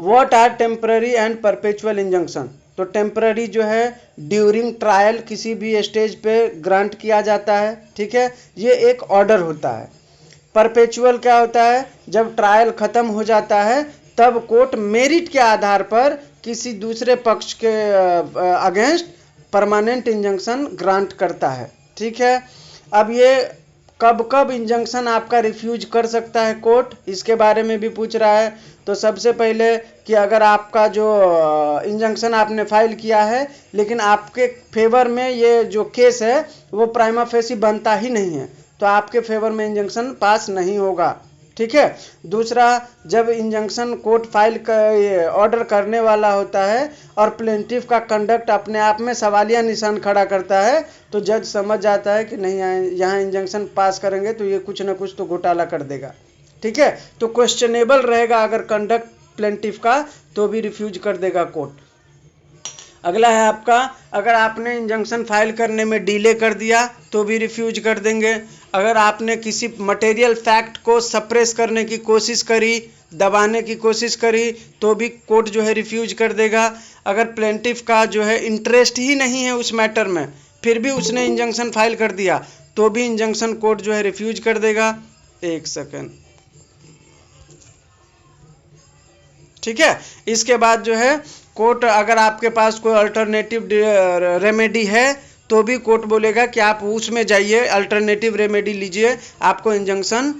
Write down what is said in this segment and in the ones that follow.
What are temporary and perpetual injunction. तो temporary जो है ड्यूरिंग ट्रायल किसी भी स्टेज पे ग्रांट किया जाता है, ठीक है, ये एक ऑर्डर होता है। परपेचुअल क्या होता है, जब ट्रायल खत्म हो जाता है तब कोर्ट मेरिट के आधार पर किसी दूसरे पक्ष के अगेंस्ट परमानेंट इंजंक्शन ग्रांट करता है, ठीक है। अब ये कब कब इंजंक्शन आपका रिफ्यूज कर सकता है कोर्ट, इसके बारे में भी पूछ रहा है। तो सबसे पहले कि अगर आपका जो इंजंक्शन आपने फाइल किया है लेकिन आपके फेवर में ये जो केस है वो प्राइमा फेसी बनता ही नहीं है, तो आपके फेवर में इंजंक्शन पास नहीं होगा, ठीक है। दूसरा, जब इंजंक्शन कोर्ट फाइल ऑर्डर करने वाला होता है और प्लेंटिफ का कंडक्ट अपने आप में सवालिया निशान खड़ा करता है, तो जज समझ जाता है कि नहीं यहाँ इंजंक्शन पास करेंगे तो ये कुछ ना कुछ तो घोटाला कर देगा, ठीक है। तो क्वेश्चनेबल रहेगा अगर कंडक्ट प्लेंटिफ का, तो भी रिफ्यूज कर देगा कोर्ट। अगला है आपका, अगर आपने इंजंक्शन फाइल करने में डिले कर दिया तो भी रिफ्यूज कर देंगे। अगर आपने किसी मटेरियल फैक्ट को सप्रेस करने की कोशिश करी, दबाने की कोशिश करी, तो भी कोर्ट जो है रिफ्यूज कर देगा। अगर प्लेंटिफ का जो है इंटरेस्ट ही नहीं है उस मैटर में, फिर भी उसने इंजंक्शन फाइल कर दिया, तो भी इंजंक्शन कोर्ट जो है रिफ्यूज कर देगा। एक सेकेंड, ठीक है। इसके बाद जो है कोर्ट, अगर आपके पास कोई अल्टरनेटिव रेमेडी है तो भी कोर्ट बोलेगा कि आप उसमें जाइए, अल्टरनेटिव रेमेडी लीजिए, आपको इंजंक्शन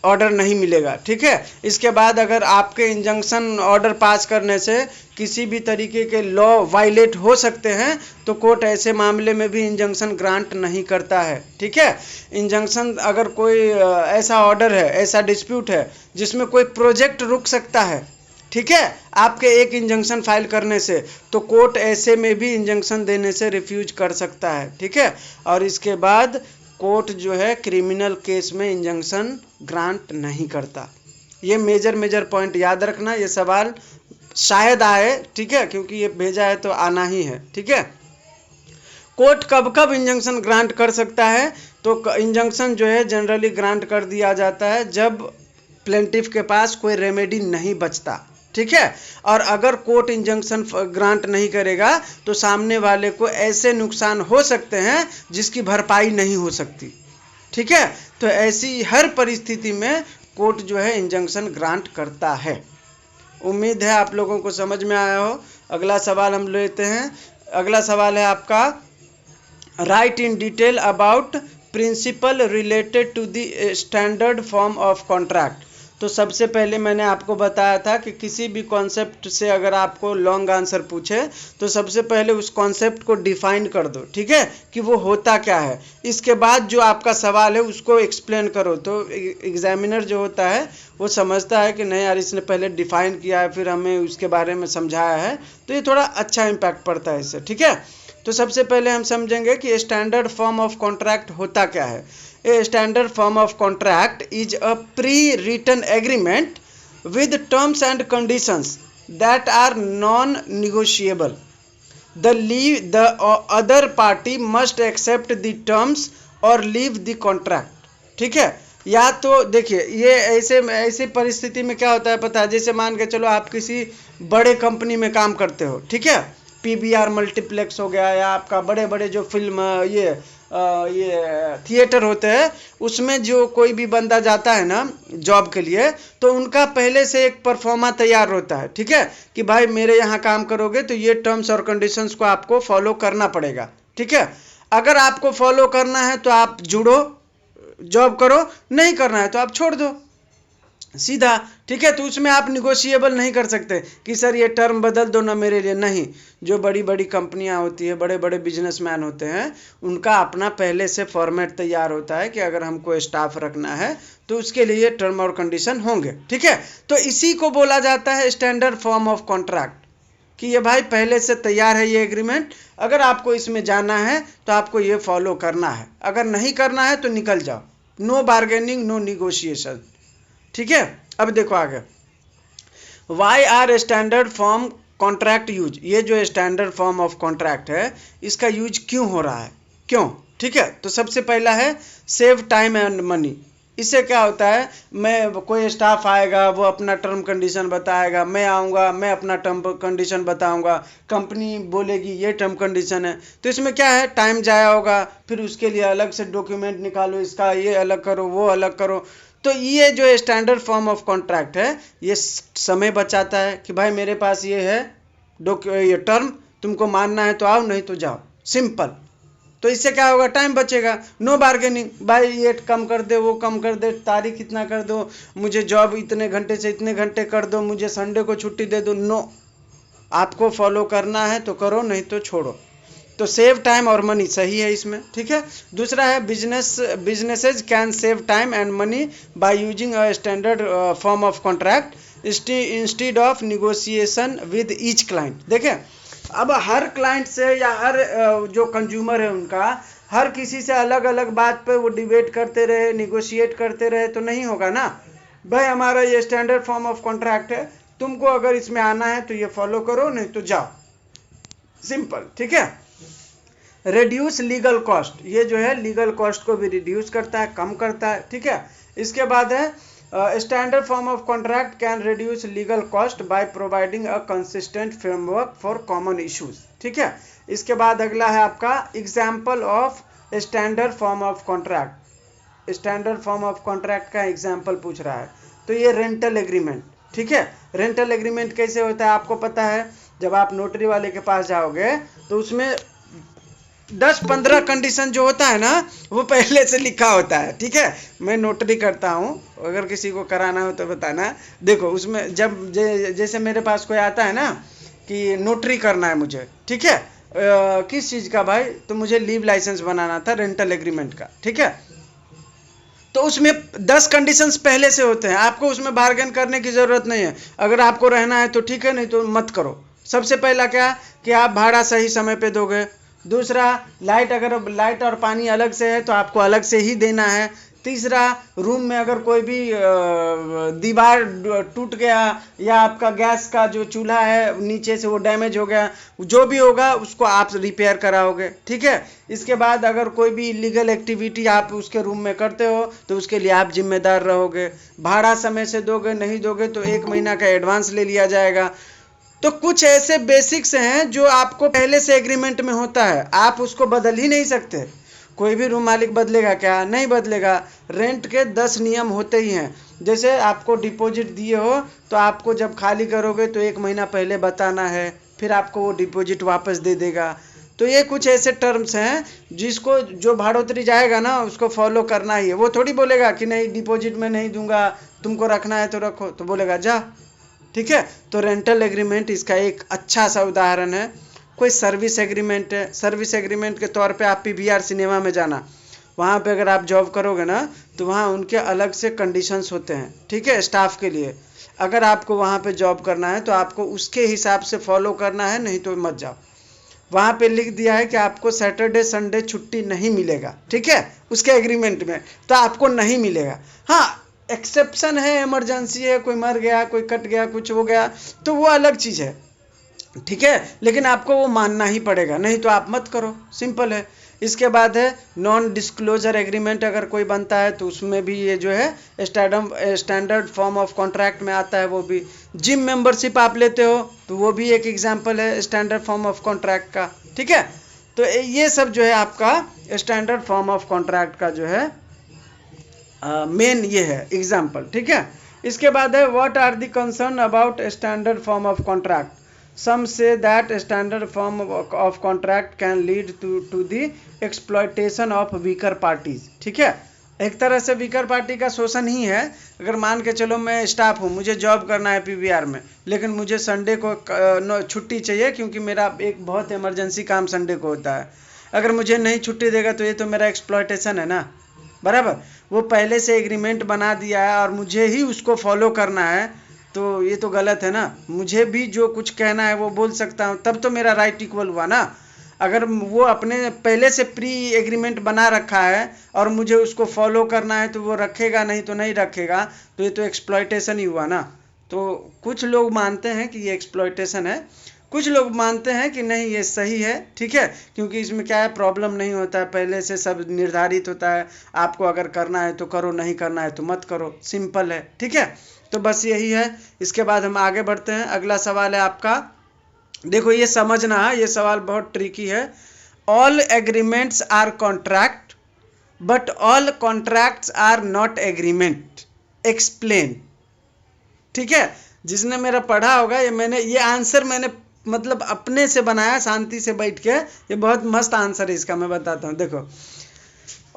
ऑर्डर नहीं मिलेगा, ठीक है। इसके बाद अगर आपके इंजंक्शन ऑर्डर पास करने से किसी भी तरीके के लॉ वायलेट हो सकते हैं तो कोर्ट ऐसे मामले में भी इंजंक्शन ग्रांट नहीं करता है, ठीक है। इंजंक्शन, अगर कोई ऐसा ऑर्डर है, ऐसा डिस्प्यूट है जिसमें कोई प्रोजेक्ट रुक सकता है, ठीक है, आपके एक इंजंक्शन फाइल करने से, तो कोर्ट ऐसे में भी इंजंक्शन देने से रिफ्यूज कर सकता है, ठीक है। और इसके बाद कोर्ट जो है क्रिमिनल केस में इंजंक्शन ग्रांट नहीं करता। ये मेजर पॉइंट याद रखना, ये सवाल शायद आए, ठीक है, क्योंकि ये भेजा है तो आना ही है, ठीक है। कोर्ट कब कब इंजंक्शन ग्रांट कर सकता है, तो इंजंक्शन जो है जनरली ग्रांट कर दिया जाता है जब प्लेंटिफ के पास कोई रेमेडी नहीं बचता, ठीक है। और अगर कोर्ट इंजंक्शन ग्रांट नहीं करेगा तो सामने वाले को ऐसे नुकसान हो सकते हैं जिसकी भरपाई नहीं हो सकती, ठीक है। तो ऐसी हर परिस्थिति में कोर्ट जो है इंजंक्शन ग्रांट करता है। उम्मीद है आप लोगों को समझ में आया हो। अगला सवाल हम लेते हैं। अगला सवाल है आपका, write in detail about principle related to the standard form of contract. तो सबसे पहले मैंने आपको बताया था कि किसी भी कॉन्सेप्ट से अगर आपको लॉन्ग आंसर पूछे तो सबसे पहले उस कॉन्सेप्ट को डिफाइन कर दो, ठीक है, कि वो होता क्या है। इसके बाद जो आपका सवाल है उसको एक्सप्लेन करो, तो एग्जामिनर जो होता है वो समझता है कि नहीं यार इसने पहले डिफाइन किया है फिर हमें उसके बारे में समझाया है, तो ये थोड़ा अच्छा इम्पैक्ट पड़ता है इससे, ठीक है। तो सबसे पहले हम समझेंगे कि स्टैंडर्ड फॉर्म ऑफ कॉन्ट्रैक्ट होता क्या है। A standard form of contract is a pre-written agreement with terms and conditions that are non-negotiable. The other party must accept the terms or leave the contract. ठीक है। या तो देखिए, ये ऐसे परिस्थिति में क्या होता है पता है, जैसे मान के चलो आप किसी बड़े कंपनी में काम करते हो, ठीक है, PVR मल्टीप्लेक्स हो गया, या आपका बड़े बड़े जो फिल्म ये थिएटर होते हैं, उसमें जो कोई भी बंदा जाता है ना जॉब के लिए, तो उनका पहले से एक परफॉर्मा तैयार होता है, ठीक है, कि भाई मेरे यहाँ काम करोगे तो ये टर्म्स और कंडीशंस को आपको फॉलो करना पड़ेगा, ठीक है। अगर आपको फॉलो करना है तो आप जुड़ो, जॉब करो, नहीं करना है तो आप छोड़ दो, सीधा, ठीक है। तो उसमें आप निगोशिएबल नहीं कर सकते कि सर ये टर्म बदल दो ना मेरे लिए, नहीं। जो बड़ी बड़ी कंपनियां होती है, बड़े बड़े बिजनेसमैन होते हैं, उनका अपना पहले से फॉर्मेट तैयार होता है कि अगर हमको स्टाफ रखना है तो उसके लिए टर्म और कंडीशन होंगे, ठीक है। तो इसी को बोला जाता है स्टैंडर्ड फॉर्म ऑफ कॉन्ट्रैक्ट, कि ये भाई पहले से तैयार है ये एग्रीमेंट, अगर आपको इसमें जाना है तो आपको ये फॉलो करना है, अगर नहीं करना है तो निकल जाओ, नो बार्गेनिंग, नो निगोशिएशन, ठीक है। अब देखो आगे, why are standard form contract use. ये जो स्टैंडर्ड फॉर्म ऑफ कॉन्ट्रैक्ट है इसका यूज क्यों हो रहा है, क्यों, ठीक है। तो सबसे पहला है सेव टाइम एंड मनी। इससे क्या होता है, मैं कोई स्टाफ आएगा, वो अपना टर्म कंडीशन बताएगा, मैं आऊँगा, मैं अपना टर्म कंडीशन बताऊँगा, कंपनी बोलेगी ये टर्म कंडीशन है, तो इसमें क्या है, टाइम जाया होगा, फिर उसके लिए अलग से डॉक्यूमेंट निकालो, इसका ये अलग करो, वो अलग करो। तो ये जो स्टैंडर्ड फॉर्म ऑफ कॉन्ट्रैक्ट है, ये समय बचाता है कि भाई मेरे पास ये है ये टर्म, तुमको मानना है तो आओ, नहीं तो जाओ, सिंपल। तो इससे क्या होगा, टाइम बचेगा, नो बार्गेनिंग, भाई ये कम कर दे, वो कम कर दे, तारीख इतना कर दो, मुझे जॉब इतने घंटे से इतने घंटे कर दो, मुझे संडे को छुट्टी दे दो, नो। आपको फॉलो करना है तो करो, नहीं तो छोड़ो। तो सेव टाइम और मनी सही है इसमें, ठीक है। दूसरा है businesses can save time and money by using a standard form of contract instead of negotiation with each client. देखें, अब हर क्लाइंट से या हर जो कंज्यूमर है उनका, हर किसी से अलग अलग बात पे वो डिबेट करते रहे, निगोशिएट करते रहे तो नहीं होगा ना। भाई हमारा ये स्टैंडर्ड फॉर्म ऑफ कॉन्ट्रैक्ट है, तुमको अगर इसमें आना है तो ये फॉलो करो, नहीं तो जाओ, सिंपल, ठीक है। रिड्यूस लीगल कॉस्ट, ये जो है लीगल कॉस्ट को भी रिड्यूस करता है, कम करता है, ठीक है। इसके बाद है standard form of contract can reduce legal cost by providing a consistent framework for common issues, ठीक है। इसके बाद अगला है आपका example of standard form of contract. Standard form of contract का एग्जाम्पल पूछ रहा है, तो ये रेंटल एग्रीमेंट, ठीक है। रेंटल एग्रीमेंट कैसे होता है आपको पता है, जब आप नोटरी वाले के पास जाओगे तो उसमें 10-15 कंडीशन जो होता है ना, वो पहले से लिखा होता है, ठीक है। मैं नोटरी करता हूँ, अगर किसी को कराना हो तो बताना। देखो उसमें जब जैसे मेरे पास कोई आता है ना कि नोटरी करना है मुझे, ठीक है, किस चीज़ का भाई, तो मुझे लीव लाइसेंस बनाना था रेंटल एग्रीमेंट का, ठीक है। तो उसमें 10 कंडीशंस पहले से होते हैं, आपको उसमें बार्गेन करने की ज़रूरत नहीं है। अगर आपको रहना है तो ठीक है, नहीं तो मत करो। सबसे पहला क्या कि आप भाड़ा सही समय पे दोगे। दूसरा, लाइट, अगर लाइट और पानी अलग से है तो आपको अलग से ही देना है। तीसरा, रूम में अगर कोई भी दीवार टूट गया या आपका गैस का जो चूल्हा है नीचे से वो डैमेज हो गया, जो भी होगा उसको आप रिपेयर कराओगे, ठीक है। इसके बाद अगर कोई भी इलीगल एक्टिविटी आप उसके रूम में करते हो तो उसके लिए आप जिम्मेदार रहोगे। भाड़ा समय से दोगे, नहीं दोगे तो 1 महीना का एडवांस ले लिया जाएगा। तो कुछ ऐसे बेसिक्स हैं जो आपको पहले से एग्रीमेंट में होता है, आप उसको बदल ही नहीं सकते। कोई भी रूम मालिक बदलेगा क्या, नहीं बदलेगा। रेंट के 10 नियम होते ही हैं। जैसे आपको डिपॉजिट दिए हो तो आपको जब खाली करोगे तो 1 महीना पहले बताना है, फिर आपको वो डिपॉजिट वापस दे देगा। तो ये कुछ ऐसे टर्म्स हैं जिसको जो भाड़ोतरी जाएगा ना उसको फॉलो करना ही है। वो थोड़ी बोलेगा कि नहीं डिपॉजिट में नहीं दूंगा, तुमको रखना है तो रखो, तो बोलेगा जा, ठीक है। तो रेंटल एग्रीमेंट इसका एक अच्छा सा उदाहरण है। कोई सर्विस एग्रीमेंट है, सर्विस एग्रीमेंट के तौर पे आप पीवीआर सिनेमा में जाना, वहाँ पे अगर आप जॉब करोगे ना तो वहाँ उनके अलग से कंडीशंस होते हैं, ठीक है, स्टाफ के लिए। अगर आपको वहाँ पे जॉब करना है तो आपको उसके हिसाब से फॉलो करना है, नहीं तो मत जाओ। वहाँ पे लिख दिया है कि आपको सैटरडे संडे छुट्टी नहीं मिलेगा, ठीक है, उसके एग्रीमेंट में, तो आपको नहीं मिलेगा। हाँ, एक्सेप्शन है, इमरजेंसी है, कोई मर गया, कोई कट गया, कुछ हो गया तो वो अलग चीज़ है, ठीक है, लेकिन आपको वो मानना ही पड़ेगा, नहीं तो आप मत करो, सिंपल है। इसके बाद है नॉन डिस्क्लोजर एग्रीमेंट, अगर कोई बनता है तो उसमें भी ये जो है स्टैंडर्ड फॉर्म ऑफ कॉन्ट्रैक्ट में आता है। वो भी जिम मेंबरशिप आप लेते हो तो वो भी एक एग्जांपल है स्टैंडर्ड फॉर्म ऑफ कॉन्ट्रैक्ट का, ठीक है। तो ये सब जो है आपका स्टैंडर्ड फॉर्म ऑफ कॉन्ट्रैक्ट का जो है मेन ये है एग्जाम्पल, ठीक है। इसके बाद है what are the concern about standard form of contract. Some say that standard form of contract can lead to the exploitation of weaker parties, ठीक है। एक तरह से वीकर पार्टी का शोषण ही है। अगर मान के चलो मैं स्टाफ हूँ, मुझे जॉब करना है पीवीआर में, लेकिन मुझे संडे को छुट्टी चाहिए क्योंकि मेरा एक बहुत इमरजेंसी काम संडे को होता है। अगर मुझे नहीं छुट्टी देगा तो ये तो मेरा एक्सप्लॉयटेशन है ना, बराबर। वो पहले से एग्रीमेंट बना दिया है और मुझे ही उसको फॉलो करना है, तो ये तो गलत है ना। मुझे भी जो कुछ कहना है वो बोल सकता हूँ, तब तो मेरा राइट इक्वल हुआ ना। अगर वो अपने पहले से प्री एग्रीमेंट बना रखा है और मुझे उसको फॉलो करना है तो वो रखेगा, नहीं तो नहीं रखेगा, तो ये तो एक्सप्लॉयटेशन ही हुआ ना। तो कुछ लोग मानते हैं कि ये एक्सप्लॉयटेशन है, कुछ लोग मानते हैं कि नहीं ये सही है, ठीक है, क्योंकि इसमें क्या है, प्रॉब्लम नहीं होता है, पहले से सब निर्धारित होता है, आपको अगर करना है तो करो, नहीं करना है तो मत करो, सिंपल है, ठीक है। तो बस यही है। इसके बाद हम आगे बढ़ते हैं। अगला सवाल है आपका, देखो ये समझना है, ये सवाल बहुत ट्रिकी है। All agreements are contract but all contracts are not agreement, explain. ठीक है, जिसने मेरा पढ़ा होगा, ये आंसर मैंने मतलब अपने से बनाया, शांति से बैठ के। ये बहुत मस्त आंसर है इसका, मैं बताता हूँ। देखो,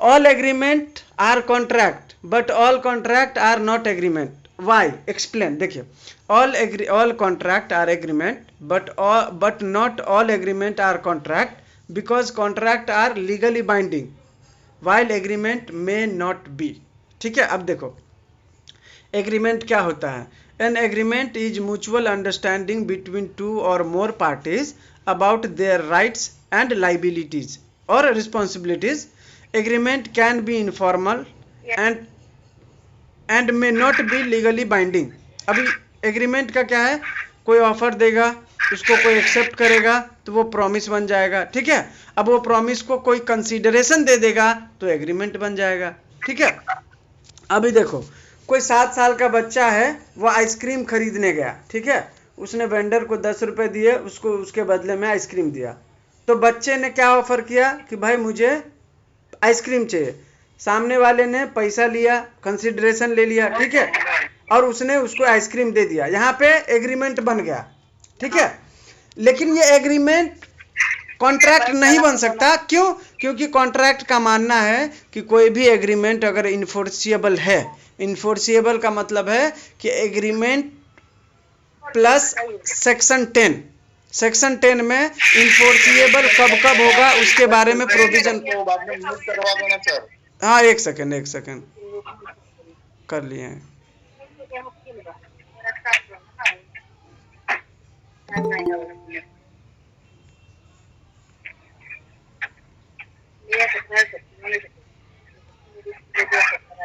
all agreement are contract but all contract are not agreement, why, explain. देखिए, all contract are agreement but not all agreement are contract because contract are legally binding while agreement may not be. ठीक है, अब देखो एग्रीमेंट क्या होता है। An agreement is mutual understanding between two और more parties about their rights and liabilities और responsibilities. Agreement can be informal and may not B legally binding. अभी एग्रीमेंट का क्या है, कोई ऑफर देगा, उसको कोई एक्सेप्ट करेगा तो वो प्रॉमिस बन जाएगा। ठीक है, अब वो प्रॉमिस को कोई कंसीडरेशन दे देगा तो एग्रीमेंट बन जाएगा। ठीक है, अभी देखो कोई 7 साल का बच्चा है, वो आइसक्रीम खरीदने गया। ठीक है, उसने वेंडर को 10 रुपये दिए, उसको उसके बदले में आइसक्रीम दिया। तो बच्चे ने क्या ऑफर किया कि भाई मुझे आइसक्रीम चाहिए। सामने वाले ने पैसा लिया, कंसीडरेशन ले लिया, ठीक है, और उसने उसको आइसक्रीम दे दिया। यहाँ पे एग्रीमेंट बन गया। ठीक है, लेकिन ये एग्रीमेंट कॉन्ट्रैक्ट नहीं बन सकता। क्यों? क्योंकि कॉन्ट्रैक्ट का मानना है कि कोई भी एग्रीमेंट अगर इन्फोर्सिएबल है, इन्फोर्सिएबल का मतलब है कि एग्रीमेंट प्लस सेक्शन 10, सेक्शन 10 में इन्फोर्सिएबल कब कब होगा उसके बारे में प्रोविजन। हाँ, एक सेकेंड कर लिए हैं।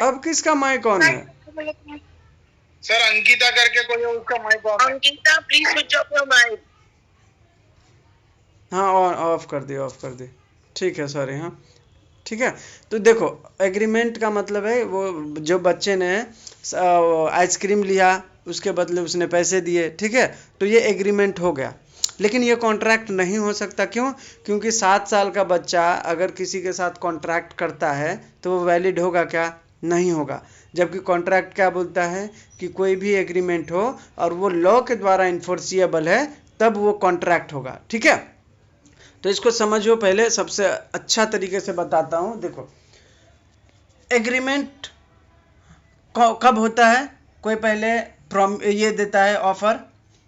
अब किसका माइक ऑन है? सर अंकिता करके कोई है, उसका माइक ऑन है। Ankita please switch off your mic. हाँ, ऑफ कर दे। ठीक है, सॉरी। हाँ, ठीक है, तो देखो एग्रीमेंट का मतलब है वो जो बच्चे ने आइसक्रीम लिया, उसके बदले उसने पैसे दिए। ठीक है, तो ये एग्रीमेंट हो गया। लेकिन ये कॉन्ट्रैक्ट नहीं हो सकता। क्यों? क्योंकि 7 साल का बच्चा अगर किसी के साथ कॉन्ट्रैक्ट करता है तो वो वैलिड होगा क्या? नहीं होगा। जबकि कॉन्ट्रैक्ट क्या बोलता है कि कोई भी एग्रीमेंट हो और वो लॉ के द्वारा इन्फोर्सिएबल है तब वो कॉन्ट्रैक्ट होगा। ठीक है, तो इसको समझो। पहले सबसे अच्छा तरीके से बताता हूँ। देखो, एग्रीमेंट कब होता है? कोई पहले ये देता है ऑफर,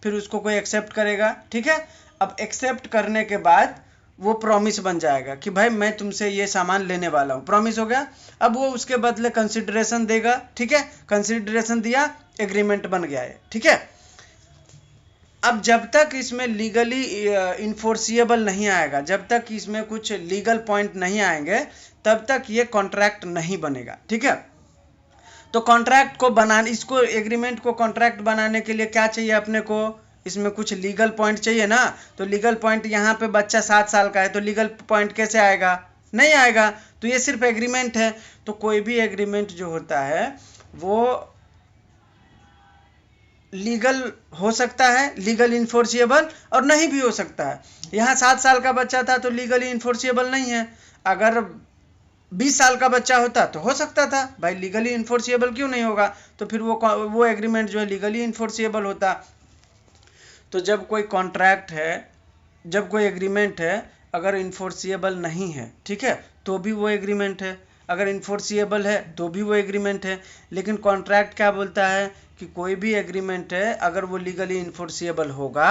फिर उसको कोई एक्सेप्ट करेगा। ठीक है, अब एक्सेप्ट करने के बाद वो प्रॉमिस बन जाएगा कि भाई मैं तुमसे ये सामान लेने वाला हूँ, प्रॉमिस हो गया। अब वो उसके बदले कंसिडरेशन देगा। ठीक है, कंसिडरेशन दिया, एग्रीमेंट बन गया है। ठीक है, अब जब तक इसमें लीगली इन्फोर्सिएबल नहीं आएगा, जब तक इसमें कुछ लीगल पॉइंट नहीं आएंगे, तब तक ये कॉन्ट्रैक्ट नहीं बनेगा। ठीक है, तो कॉन्ट्रैक्ट को बनाने, इसको एग्रीमेंट को कॉन्ट्रैक्ट बनाने के लिए क्या चाहिए अपने को? इसमें कुछ लीगल पॉइंट चाहिए ना। तो लीगल पॉइंट, यहाँ पे बच्चा 7 साल का है तो लीगल पॉइंट कैसे आएगा? नहीं आएगा। तो ये सिर्फ एग्रीमेंट है। तो कोई भी एग्रीमेंट जो होता है वो लीगल हो सकता है, लीगल इन्फोर्सिएबल, और नहीं भी हो सकता है। यहाँ 7 साल का बच्चा था तो लीगली इन्फोर्सिएबल नहीं है। अगर 20 साल का बच्चा होता तो हो सकता था। भाई लीगली इन्फोर्सिएबल क्यों नहीं होगा? तो फिर वो एग्रीमेंट जो है लीगली इन्फोर्सिएबल होता। तो जब कोई कॉन्ट्रैक्ट है, जब कोई एग्रीमेंट है, अगर इन्फोर्सिएबल नहीं है, ठीक है, तो भी वो एग्रीमेंट है। अगर इन्फोर्सिएबल है तो भी वो एग्रीमेंट है। लेकिन कॉन्ट्रैक्ट क्या बोलता है कि कोई भी एग्रीमेंट है अगर वो लीगली इन्फोर्सिएबल होगा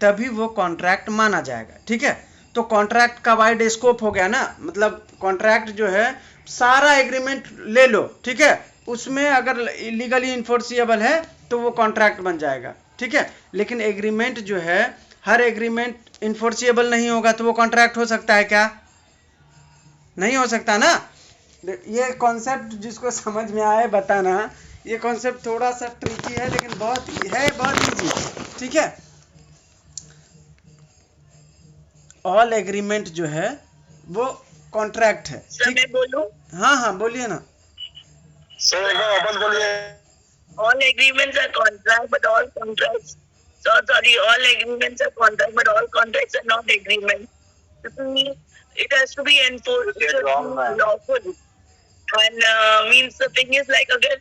तभी वो कॉन्ट्रैक्ट माना जाएगा। ठीक है, तो कॉन्ट्रैक्ट का वाइड स्कोप हो गया ना। मतलब कॉन्ट्रैक्ट जो है सारा एग्रीमेंट ले लो, ठीक है, उसमें अगर लीगली इन्फोर्सिएबल है तो वो कॉन्ट्रैक्ट बन जाएगा। ठीक है, लेकिन एग्रीमेंट जो है, हर एग्रीमेंट इन्फोर्सिएबल नहीं होगा तो वो कॉन्ट्रैक्ट हो सकता है क्या? नहीं हो सकता ना। ये कॉन्सेप्ट जिसको समझ में आए बताना। ये कॉन्सेप्ट थोड़ा सा ट्रिकी है लेकिन बहुत इजी। ठीक है, ऑल एग्रीमेंट जो है वो कॉन्ट्रैक्ट है। सर मैं बोलूं? हाँ हाँ बोलिए ना। सर वापस बोलिए। All agreements are contract, but all contracts. So sorry, all agreements are contract, but all contracts are not agreement. It has to be enforced. It should be lawful. And means the thing is like अगर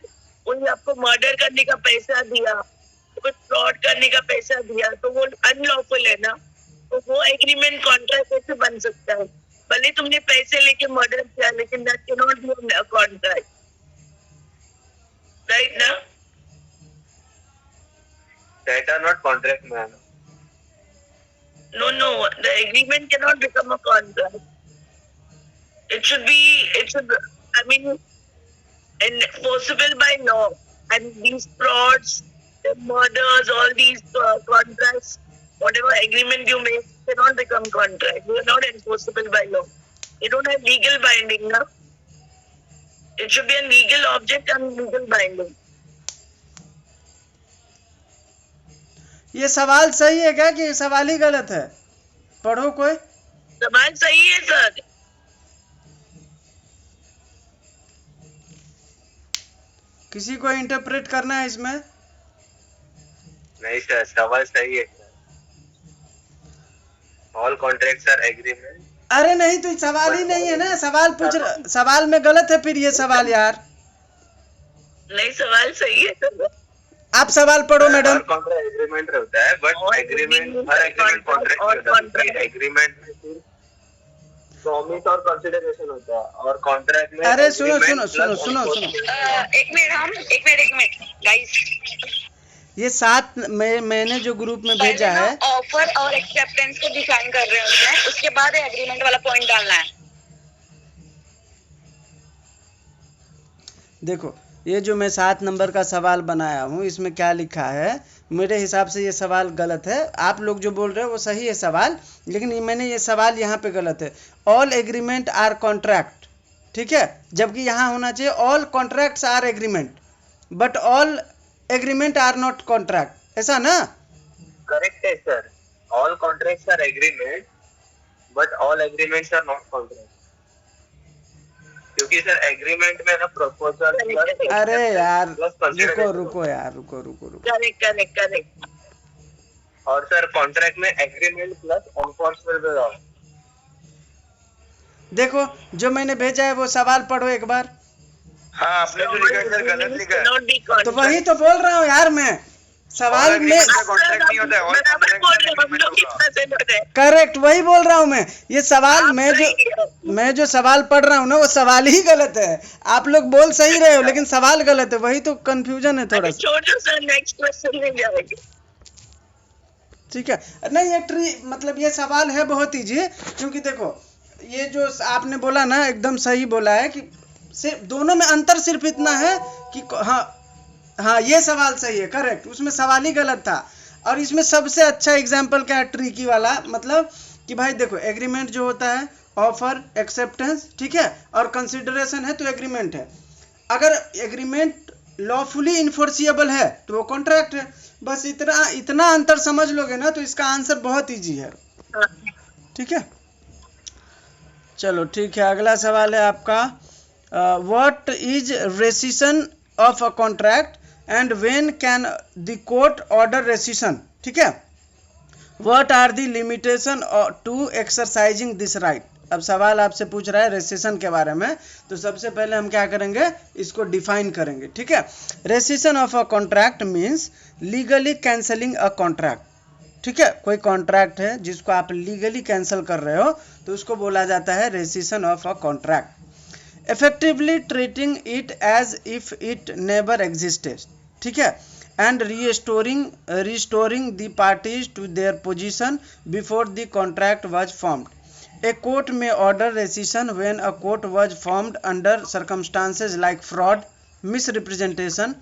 कोई आपको murder करने का पैसा दिया, कुछ fraud करने का पैसा दिया, तो वो अनलॉफुल है ना, तो वो एग्रीमेंट कॉन्ट्रैक्ट कैसे बन सकता है? भले तुमने पैसे लेके मर्डर किया, लेकिन that can not be a contract, right ना? That are not contract, man. No, the agreement cannot become a contract. It should, I mean, enforceable by law. And these frauds, the murders, all these contracts, whatever agreement you make, cannot become contract. They are not enforceable by law. They don't have legal binding, na? It should be a legal object and legal binding. ये सवाल सही है क्या कि ये सवाल ही गलत है? पढ़ो कोई। सवाल सही है सर। किसी को इंटरप्रेट करना है इसमें? नहीं सर, सवाल सही है। All contracts are agreement. अरे नहीं, तो सवाल ही नहीं है ना, सवाल पूछ, सवाल में गलत है फिर ये सवाल यार। नहीं, सवाल सही है सर। आप सवाल पढ़ो मैडम। कॉन्ट्रैक्ट एग्रीमेंट होता है, but agreement her agreement contract होता है। एग्रीमेंट में सिर्फ प्रॉमिस और कंसीडरेशन होता है, और कॉन्ट्रैक्ट में अरे सुनो सुनो सुनो सुनो सुनो एक मिनट गाइस, ये 7 मैंने जो ग्रुप में भेजा है, ऑफर और एक्सेप्टेंस को डिफाइन कर रहे हैं उसमें, उसके बाद एग्रीमेंट वाला पॉइंट डालना है। देखो ये जो मैं 7 नंबर का सवाल बनाया हूँ, इसमें क्या लिखा है, मेरे हिसाब से ये सवाल गलत है। आप लोग जो बोल रहे हो वो सही है सवाल, लेकिन मैंने ये सवाल यहाँ पे गलत है। ऑल एग्रीमेंट आर कॉन्ट्रैक्ट, ठीक है, जबकि यहाँ होना चाहिए all contracts are agreement, but all agreement are not contract, ऐसा ना? करेक्ट है sir, all contracts are agreement, but all agreements are not contract, क्योंकि सर एग्रीमेंट में ना प्रपोजल। अरे यार रुको यार, रुको। करेक्ट। और सर कॉन्ट्रैक्ट में एग्रीमेंट प्लस एनफोर्समेंट। देखो जो मैंने भेजा है वो सवाल पढ़ो एक बार। हाँ, आपने जो लिखा है सर गलत लिखा है। तो वही तो बोल रहा हूँ यार मैं, सवाल में कॉन्ट्रैक्ट नहीं होता है, करेक्ट वही बोल रहा हूँ मैं। ये सवाल मैं जो सवाल पढ़ रहा हूँ ना, वो सवाल ही गलत है। आप लोग बोल सही रहे हो, लेकिन सवाल गलत है, वही तो कंफ्यूजन है थोड़ा सा। छोड़ो सर, नेक्स्ट क्वेश्चन में जाएंगे। ठीक है, नहीं ये ट्री मतलब ये सवाल है बहुत ईजी, क्योंकि देखो ये जो आपने बोला ना एकदम सही बोला है कि सिर्फ दोनों में अंतर सिर्फ इतना है कि हाँ ये सवाल सही है, करेक्ट, उसमें सवाल ही गलत था। और इसमें सबसे अच्छा एग्जाम्पल क्या है ट्रिकी वाला, मतलब कि भाई देखो एग्रीमेंट जो होता है ऑफर एक्सेप्टेंस, ठीक है, और कंसिडरेशन है तो एग्रीमेंट है। अगर एग्रीमेंट लॉफुली इन्फोर्सिएबल है तो वो कॉन्ट्रैक्ट है। बस इतना अंतर समझ लोगे ना तो इसका आंसर बहुत ईजी है। ठीक है, चलो ठीक है, अगला सवाल है आपका, what is rescission of a contract and when can the court order rescission. ठीक है, what are the limitation to exercising this right. अब सवाल आपसे पूछ रहा है रेसिशन के बारे में, तो सबसे पहले हम क्या करेंगे, इसको डिफाइन करेंगे। ठीक है, rescission of a contract means legally cancelling a contract. ठीक है, कोई कॉन्ट्रैक्ट है जिसको आप लीगली कैंसिल कर रहे हो तो उसको बोला जाता है rescission of a contract, effectively treating it as if it never existed. ठीक है, and restoring the parties to their position before the contract was formed. A court may order rescission when a court was formed under circumstances like fraud, misrepresentation,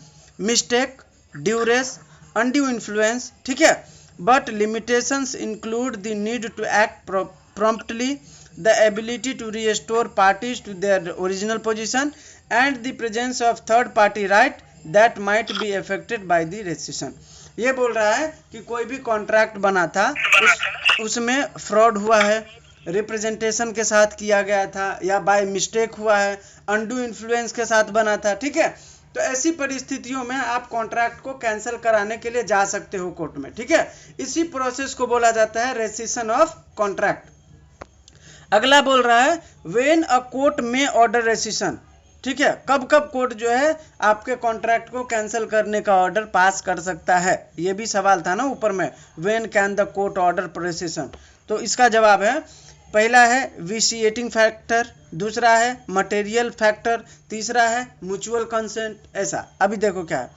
mistake, duress, undue influence. ठीक है, but limitations include the need to act promptly, the ability to restore parties to their original position, and the presence of third party right that might be affected by the rescission. ये बोल रहा है कि कोई भी contract बना था उसमें फ्रॉड हुआ है, रिप्रेजेंटेशन के साथ किया गया था, या बाय मिस्टेक हुआ है, अनडू इन्फ्लुएंस के साथ बना था, ठीक है। तो ऐसी परिस्थितियों में आप कॉन्ट्रैक्ट को कैंसिल कराने के लिए जा सकते हो कोर्ट में, ठीक है। इसी प्रोसेस को बोला जाता है रेसिशन ऑफ कॉन्ट्रैक्ट। अगला बोल रहा है व्हेन अ कोर्ट में ऑर्डर रेसिशन, ठीक है। कब कब कोर्ट जो है आपके कॉन्ट्रैक्ट को कैंसिल करने का ऑर्डर पास कर सकता है, ये भी सवाल था ना ऊपर में, when can the court order rescission. तो इसका जवाब है, पहला है विशिएटिंग फैक्टर, दूसरा है मटेरियल फैक्टर, तीसरा है म्यूचुअल कंसेंट। ऐसा अभी देखो क्या है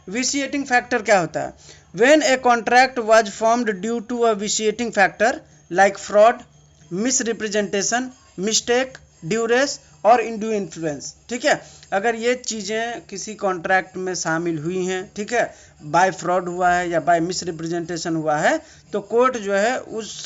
विशिएटिंग फैक्टर क्या होता है। When a contract was formed due to a vitiating factor like fraud, misrepresentation, mistake, duress और इंड्यू इन्फ्लुएंस, ठीक है। अगर ये चीज़ें किसी कॉन्ट्रैक्ट में शामिल हुई हैं, ठीक है, बाय फ्रॉड हुआ है या बाय मिसरिप्रेजेंटेशन हुआ है, तो कोर्ट जो है उस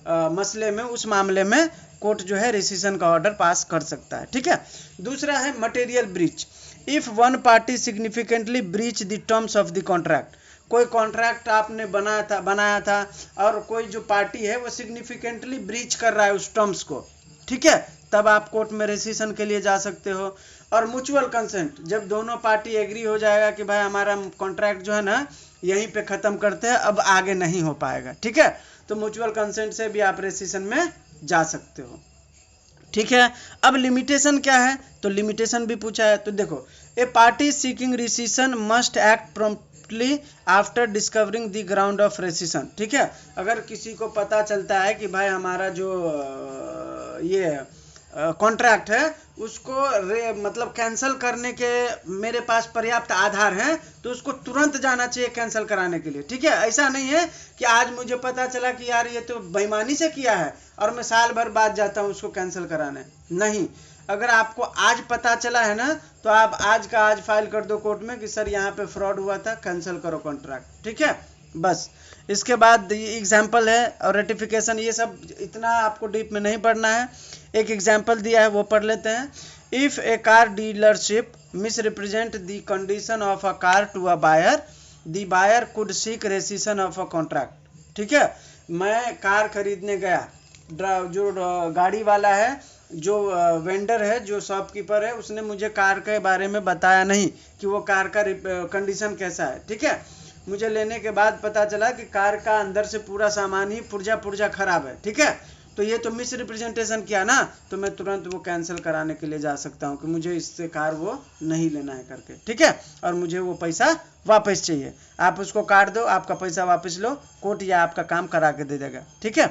मसले में, उस मामले में कोर्ट जो है रेसिशन का ऑर्डर पास कर सकता है, ठीक है। दूसरा है material breach, if one party significantly breach the terms of the contract. कोई कॉन्ट्रैक्ट आपने बनाया था और कोई जो पार्टी है वो सिग्निफिकेंटली ब्रीच कर रहा है उस टर्म्स को, ठीक है, तब आप कोर्ट में रेसिशन के लिए जा सकते हो। और म्यूचुअल कंसेंट, जब दोनों पार्टी एग्री हो जाएगा कि भाई हमारा कॉन्ट्रैक्ट जो है ना यहीं पे ख़त्म करते हैं, अब आगे नहीं हो पाएगा, ठीक है, तो म्यूचुअल कंसेंट से भी आप रेसिशन में जा सकते हो, ठीक है। अब लिमिटेशन क्या है, तो लिमिटेशन भी पूछा है। तो देखो, a party seeking rescission must act promptly after discovering the ground of rescission, ठीक है। अगर किसी को पता चलता है कि भाई हमारा जो ये कॉन्ट्रैक्ट है उसको मतलब कैंसिल करने के मेरे पास पर्याप्त आधार हैं, तो उसको तुरंत जाना चाहिए कैंसिल कराने के लिए, ठीक है। ऐसा नहीं है कि आज मुझे पता चला कि यार ये तो बेईमानी से किया है और मैं साल भर बाद जाता हूँ उसको कैंसिल कराने, नहीं। अगर आपको आज पता चला है ना, तो आप आज का आज फाइल कर दो कोर्ट में कि सर यहाँ पे फ्रॉड हुआ था, कैंसिल करो कॉन्ट्रैक्ट, ठीक है, बस। इसके बाद एग्जाम्पल है और रेटिफिकेशन, ये सब इतना आपको डीप में नहीं पढ़ना है। एक एग्जाम्पल दिया है वो पढ़ लेते हैं। If a car dealership misrepresent the condition of a car to a buyer, the buyer could seek rescission of a contract, ठीक है। मैं कार खरीदने गया, जो गाड़ी वाला है, जो वेंडर है, जो शॉपकीपर है, उसने मुझे कार के बारे में बताया नहीं कि वो कार का कंडीशन कैसा है, ठीक है। मुझे लेने के बाद पता चला कि कार का अंदर से पूरा सामान ही पुर्जा खराब है, ठीक है, तो ये तो मिस रिप्रेजेंटेशन किया ना, तो मैं तुरंत वो कैंसिल कराने के लिए जा सकता हूँ कि मुझे इससे कार वो नहीं लेना है करके, ठीक है, और मुझे वो पैसा वापस चाहिए। आप उसको काट दो, आपका पैसा वापस लो, कोर्ट या आपका काम करा के दे देगा, ठीक है।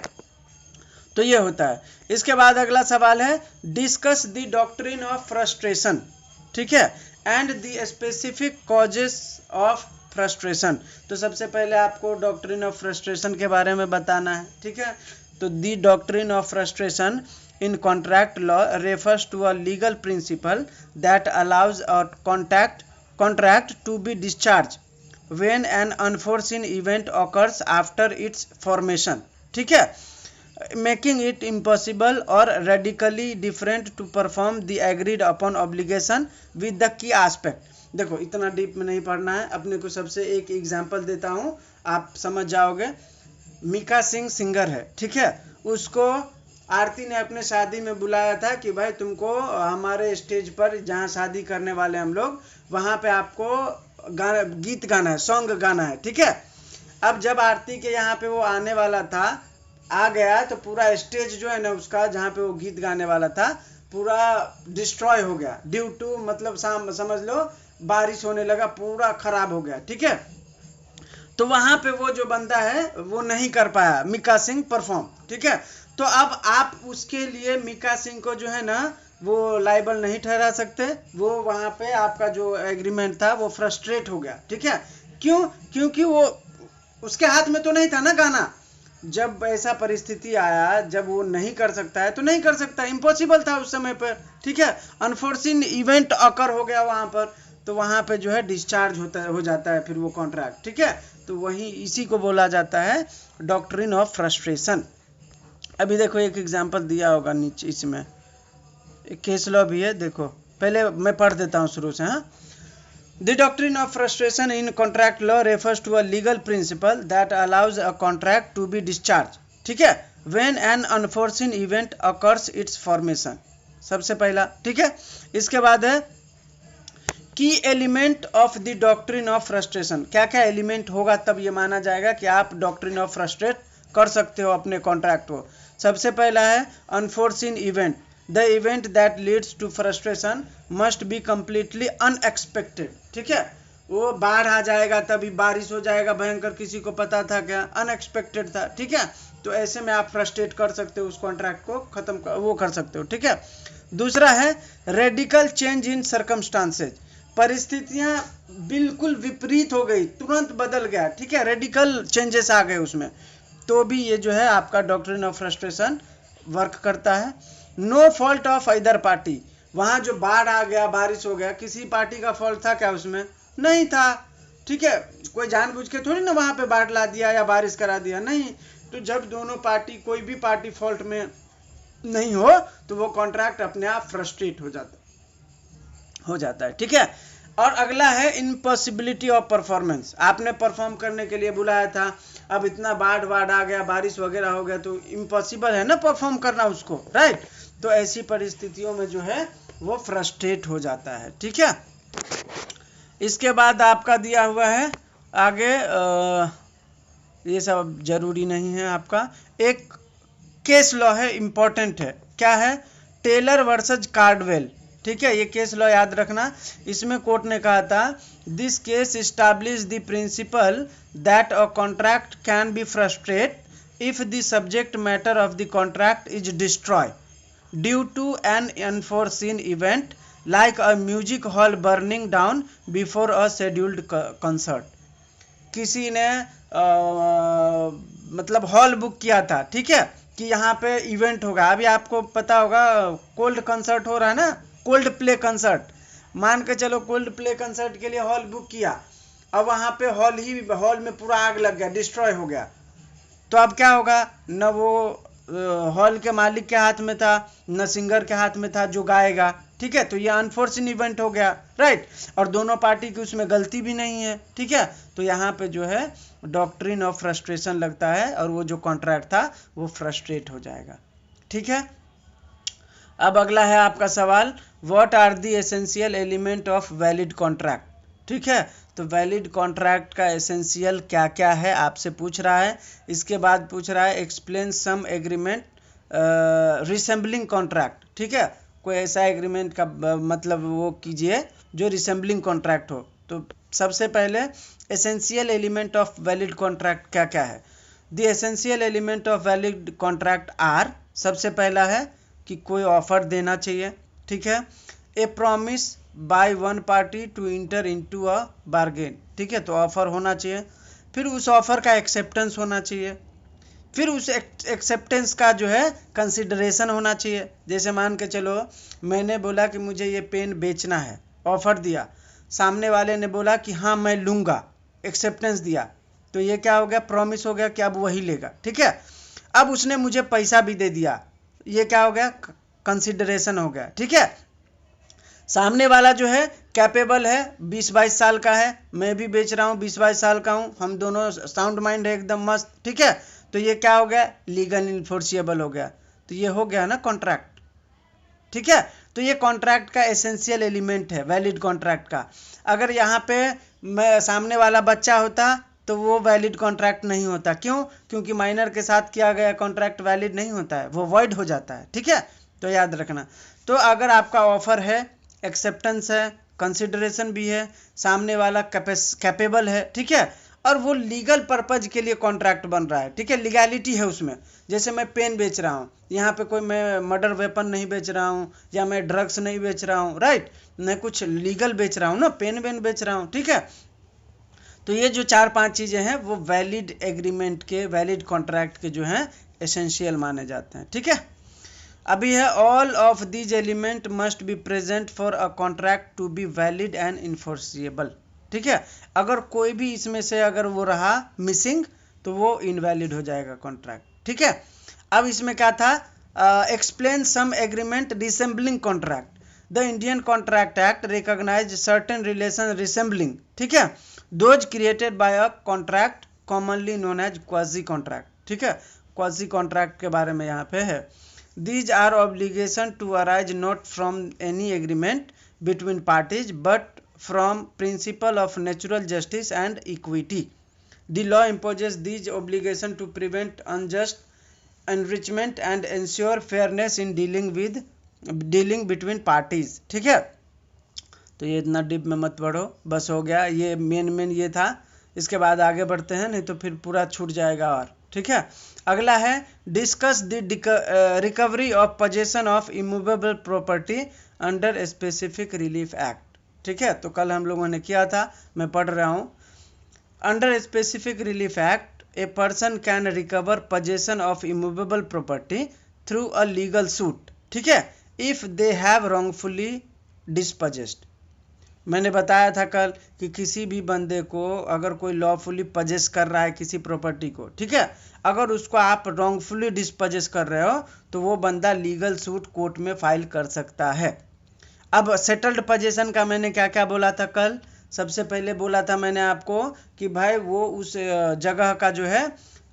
तो ये होता है। इसके बाद अगला सवाल है discuss the doctrine of frustration, ठीक है, and the specific causes of frustration. तो सबसे पहले आपको डॉक्ट्रिन ऑफ फ्रस्ट्रेशन के बारे में बताना है, ठीक है। तो the doctrine of frustration in contract law refers to a legal principle that allows a contract to be discharged when an unforeseen event occurs after its formation, ठीक है, making it impossible or radically different to perform the agreed upon obligation with the key aspect। देखो इतना deep में नहीं पढ़ना है, अपने को सबसे एक एग्जांपल देता हूँ, आप समझ जाओगे। मीका सिंह सिंगर है, ठीक है, उसको आरती ने अपने शादी में बुलाया था कि भाई तुमको हमारे स्टेज पर जहाँ शादी करने वाले हम लोग, वहाँ पे आपको गीत गाना है, सॉन्ग गाना है, ठीक है। अब जब आरती के यहाँ पे वो आने वाला था, आ गया, तो पूरा स्टेज जो है ना उसका, जहाँ पे वो गीत गाने वाला था, पूरा डिस्ट्रॉय हो गया ड्यू टू, मतलब समझ लो बारिश होने लगा, पूरा खराब हो गया, ठीक है। तो वहाँ पे वो जो बंदा है वो नहीं कर पाया मीका सिंह परफॉर्म, ठीक है। तो अब आप उसके लिए मीका सिंह को जो है ना वो लायबल नहीं ठहरा सकते, वो वहाँ पे आपका जो एग्रीमेंट था वो फ्रस्ट्रेट हो गया, ठीक है। क्यों? क्योंकि वो उसके हाथ में तो नहीं था ना गाना। जब ऐसा परिस्थिति आया, जब वो नहीं कर सकता है तो नहीं कर सकता, इम्पॉसिबल था उस समय पर, ठीक है। अनफोर्सिन इवेंट अकर हो गया वहाँ पर, तो वहाँ पे जो है डिस्चार्ज हो जाता है फिर वो कॉन्ट्रैक्ट, ठीक है। तो वही इसी को बोला जाता है डॉक्ट्रिन ऑफ फ्रस्ट्रेशन। अभी देखो एक एग्जांपल दिया होगा नीचे, इसमें एक केस लॉ भी है, देखो पहले मैं पढ़ देता हूँ शुरू से। हाँ, The doctrine of frustration in contract law refers to a legal principle that allows a contract to be discharged, ठीक है, when an unforeseen event occurs its formation, सबसे पहला, ठीक है। इसके बाद है की element of the doctrine of frustration, क्या क्या एलिमेंट होगा तब ये माना जाएगा कि आप डॉक्ट्रिन ऑफ फ्रस्ट्रेट कर सकते हो अपने कॉन्ट्रैक्ट को। सबसे पहला है unforeseen event, the event that leads to frustration must be completely unexpected, ठीक है। वो बाढ़ आ जाएगा, तभी बारिश हो जाएगा भयंकर, किसी को पता था क्या, अनएक्सपेक्टेड था, ठीक है। तो ऐसे में आप फ्रस्ट्रेट कर सकते हो, उस कॉन्ट्रैक्ट को वो कर सकते हो, ठीक है। दूसरा है रेडिकल चेंज इन सर्कमस्टांसेज, परिस्थितियां बिल्कुल विपरीत हो गई, तुरंत बदल गया, ठीक है, रेडिकल चेंजेस आ गए उसमें, तो भी ये जो है आपका डॉक्ट्रिन ऑफ फ्रस्ट्रेशन वर्क करता है। No fault of other party, वहाँ जो बाढ़ आ गया, बारिश हो गया, किसी पार्टी का फॉल्ट था क्या उसमें? नहीं था, ठीक है, कोई जानबूझ के थोड़ी ना वहाँ पे बाढ़ ला दिया या बारिश करा दिया, नहीं। तो जब दोनों पार्टी, कोई भी पार्टी फॉल्ट में नहीं हो तो वो कॉन्ट्रैक्ट अपने आप फ्रस्ट्रेट हो जाता है, ठीक है। और अगला है इम्पॉसिबिलिटी ऑफ परफॉर्मेंस, आपने परफॉर्म करने के लिए बुलाया था, अब इतना बाढ़ आ गया, बारिश वगैरह हो गया, तो इम्पॉसिबल है ना परफॉर्म करना उसको, राइट। तो ऐसी परिस्थितियों में जो है वो फ्रस्ट्रेट हो जाता है, ठीक है। इसके बाद आपका दिया हुआ है आगे, ये सब जरूरी नहीं है आपका, एक केस लॉ है, इम्पोर्टेंट है, क्या है? टेलर वर्सेस कार्डवेल, ठीक है, ये केस लॉ याद रखना। इसमें कोर्ट ने कहा था this case establish the principle that a contract can be frustrate if the subject matter of the contract is destroy due to an unforeseen event like a music hall burning down before a scheduled concert. किसी ने मतलब hall book किया था, ठीक है, कि यहाँ पे इवेंट होगा, अभी आपको पता होगा कोल्ड कंसर्ट हो रहा है ना, कोल्ड प्ले कंसर्ट, मान के चलो कोल्ड प्ले कंसर्ट के लिए हॉल बुक किया, अब वहाँ पे हॉल में पूरा आग लग गया, डिस्ट्रॉय हो गया, तो अब क्या होगा? न वो हॉल के मालिक के हाथ में था, न सिंगर के हाथ में था जो गाएगा, ठीक है। तो ये अनफोर्चुनेट इवेंट हो गया, राइट, और दोनों पार्टी की उसमें गलती भी नहीं है, ठीक है। तो यहाँ पे जो है डॉक्ट्रिन ऑफ फ्रस्ट्रेशन लगता है और वो जो कॉन्ट्रैक्ट था वो फ्रस्ट्रेट हो जाएगा, ठीक है। अब अगला है आपका सवाल, what are the essential element of valid contract, ठीक है। तो वैलिड कॉन्ट्रैक्ट का एसेंशियल क्या क्या है आपसे पूछ रहा है। इसके बाद पूछ रहा है explain some agreement resembling contract, ठीक है, कोई ऐसा एग्रीमेंट का मतलब वो कीजिए जो रिसेंबलिंग कॉन्ट्रैक्ट हो। तो सबसे पहले essential element of valid contract क्या क्या है? The essential element of valid contract are, सबसे पहला है कि कोई ऑफर देना चाहिए, ठीक है। A promise by one party to enter into a bargain, ठीक है, तो ऑफर होना चाहिए। फिर उस ऑफर का एक्सेप्टेंस होना चाहिए, फिर उस एक्सेप्टेंस का जो है कंसिडरेशन होना चाहिए। जैसे मान के चलो मैंने बोला कि मुझे ये पेन बेचना है, ऑफर दिया, सामने वाले ने बोला कि हाँ मैं लूँगा, एक्सेप्टेंस दिया, तो ये क्या हो गया? प्रॉमिस हो गया कि अब वही लेगा, ठीक है। अब उसने मुझे पैसा भी दे दिया, ये क्या हो गया? कंसिडरेशन हो गया, ठीक है। सामने वाला जो है कैपेबल है, 20-22 साल का है, मैं भी बेच रहा हूँ 20-22 साल का हूँ, हम दोनों साउंड माइंड है एकदम मस्त, ठीक है। तो ये क्या हो गया? लीगल इन्फोर्सिएबल हो गया, तो ये हो गया ना कॉन्ट्रैक्ट, ठीक है। तो ये कॉन्ट्रैक्ट का एसेंशियल एलिमेंट है वैलिड कॉन्ट्रैक्ट का। अगर यहाँ पे सामने वाला बच्चा होता तो वो वैलिड कॉन्ट्रैक्ट नहीं होता, क्यों? क्योंकि माइनर के साथ किया गया कॉन्ट्रैक्ट वैलिड नहीं होता है, वो वॉइड हो जाता है, ठीक है, तो याद रखना। तो अगर आपका ऑफर है, एक्सेप्टेंस है, कंसिडरेशन भी है, सामने वाला कैपेबल है, ठीक है, और वो लीगल पर्पज के लिए कॉन्ट्रैक्ट बन रहा है, ठीक है, लीगैलिटी है उसमें। जैसे मैं पेन बेच रहा हूँ, यहाँ पे कोई मैं मर्डर वेपन नहीं बेच रहा हूँ या मैं ड्रग्स नहीं बेच रहा हूँ, राइट, मैं कुछ लीगल बेच रहा हूँ ना, पेन वेन बेच रहा हूँ, ठीक है। तो ये जो 4-5 चीज़ें हैं वो वैलिड एग्रीमेंट के, वैलिड कॉन्ट्रैक्ट के जो हैं एसेंशियल माने जाते हैं, ठीक है। अभी है all of these element must be present for a contract to be valid and enforceable, ठीक है। अगर कोई भी इसमें से अगर वो रहा मिसिंग तो वो इनवैलिड हो जाएगा कॉन्ट्रैक्ट, ठीक है। अब इसमें क्या था? Explain some agreement resembling contract, the Indian Contract Act recognise certain relation resembling, ठीक है, those created by a contract commonly known as quasi contract, ठीक है, क्वाजी कॉन्ट्रैक्ट के बारे में यहाँ पे है। These are obligation to arise not from any agreement between parties but from principle of natural justice and equity. The law imposes these obligations to prevent unjust enrichment and ensure fairness in dealing between parties, ठीक है। तो ये इतना deep में मत पढ़ो, बस हो गया, ये मेन ये था। इसके बाद आगे बढ़ते हैं, नहीं तो फिर पूरा छूट जाएगा और, ठीक है। अगला है discuss the recovery of possession of immovable property under specific relief act, ठीक है। तो कल हम लोगों ने किया था, मैं पढ़ रहा हूँ। Under a specific relief act, a person can recover possession of immovable property through a legal suit, ठीक है, if they have wrongfully dispossessed। मैंने बताया था कल कि किसी भी बंदे को अगर कोई लॉफुली पजेस कर रहा है किसी प्रॉपर्टी को, ठीक है, अगर उसको आप रॉन्गफुली डिस्पजेस कर रहे हो तो वो बंदा लीगल सूट कोर्ट में फाइल कर सकता है। अब सेटल्ड पोजेशन का मैंने क्या क्या बोला था कल? सबसे पहले बोला था मैंने आपको कि भाई वो उस जगह का जो है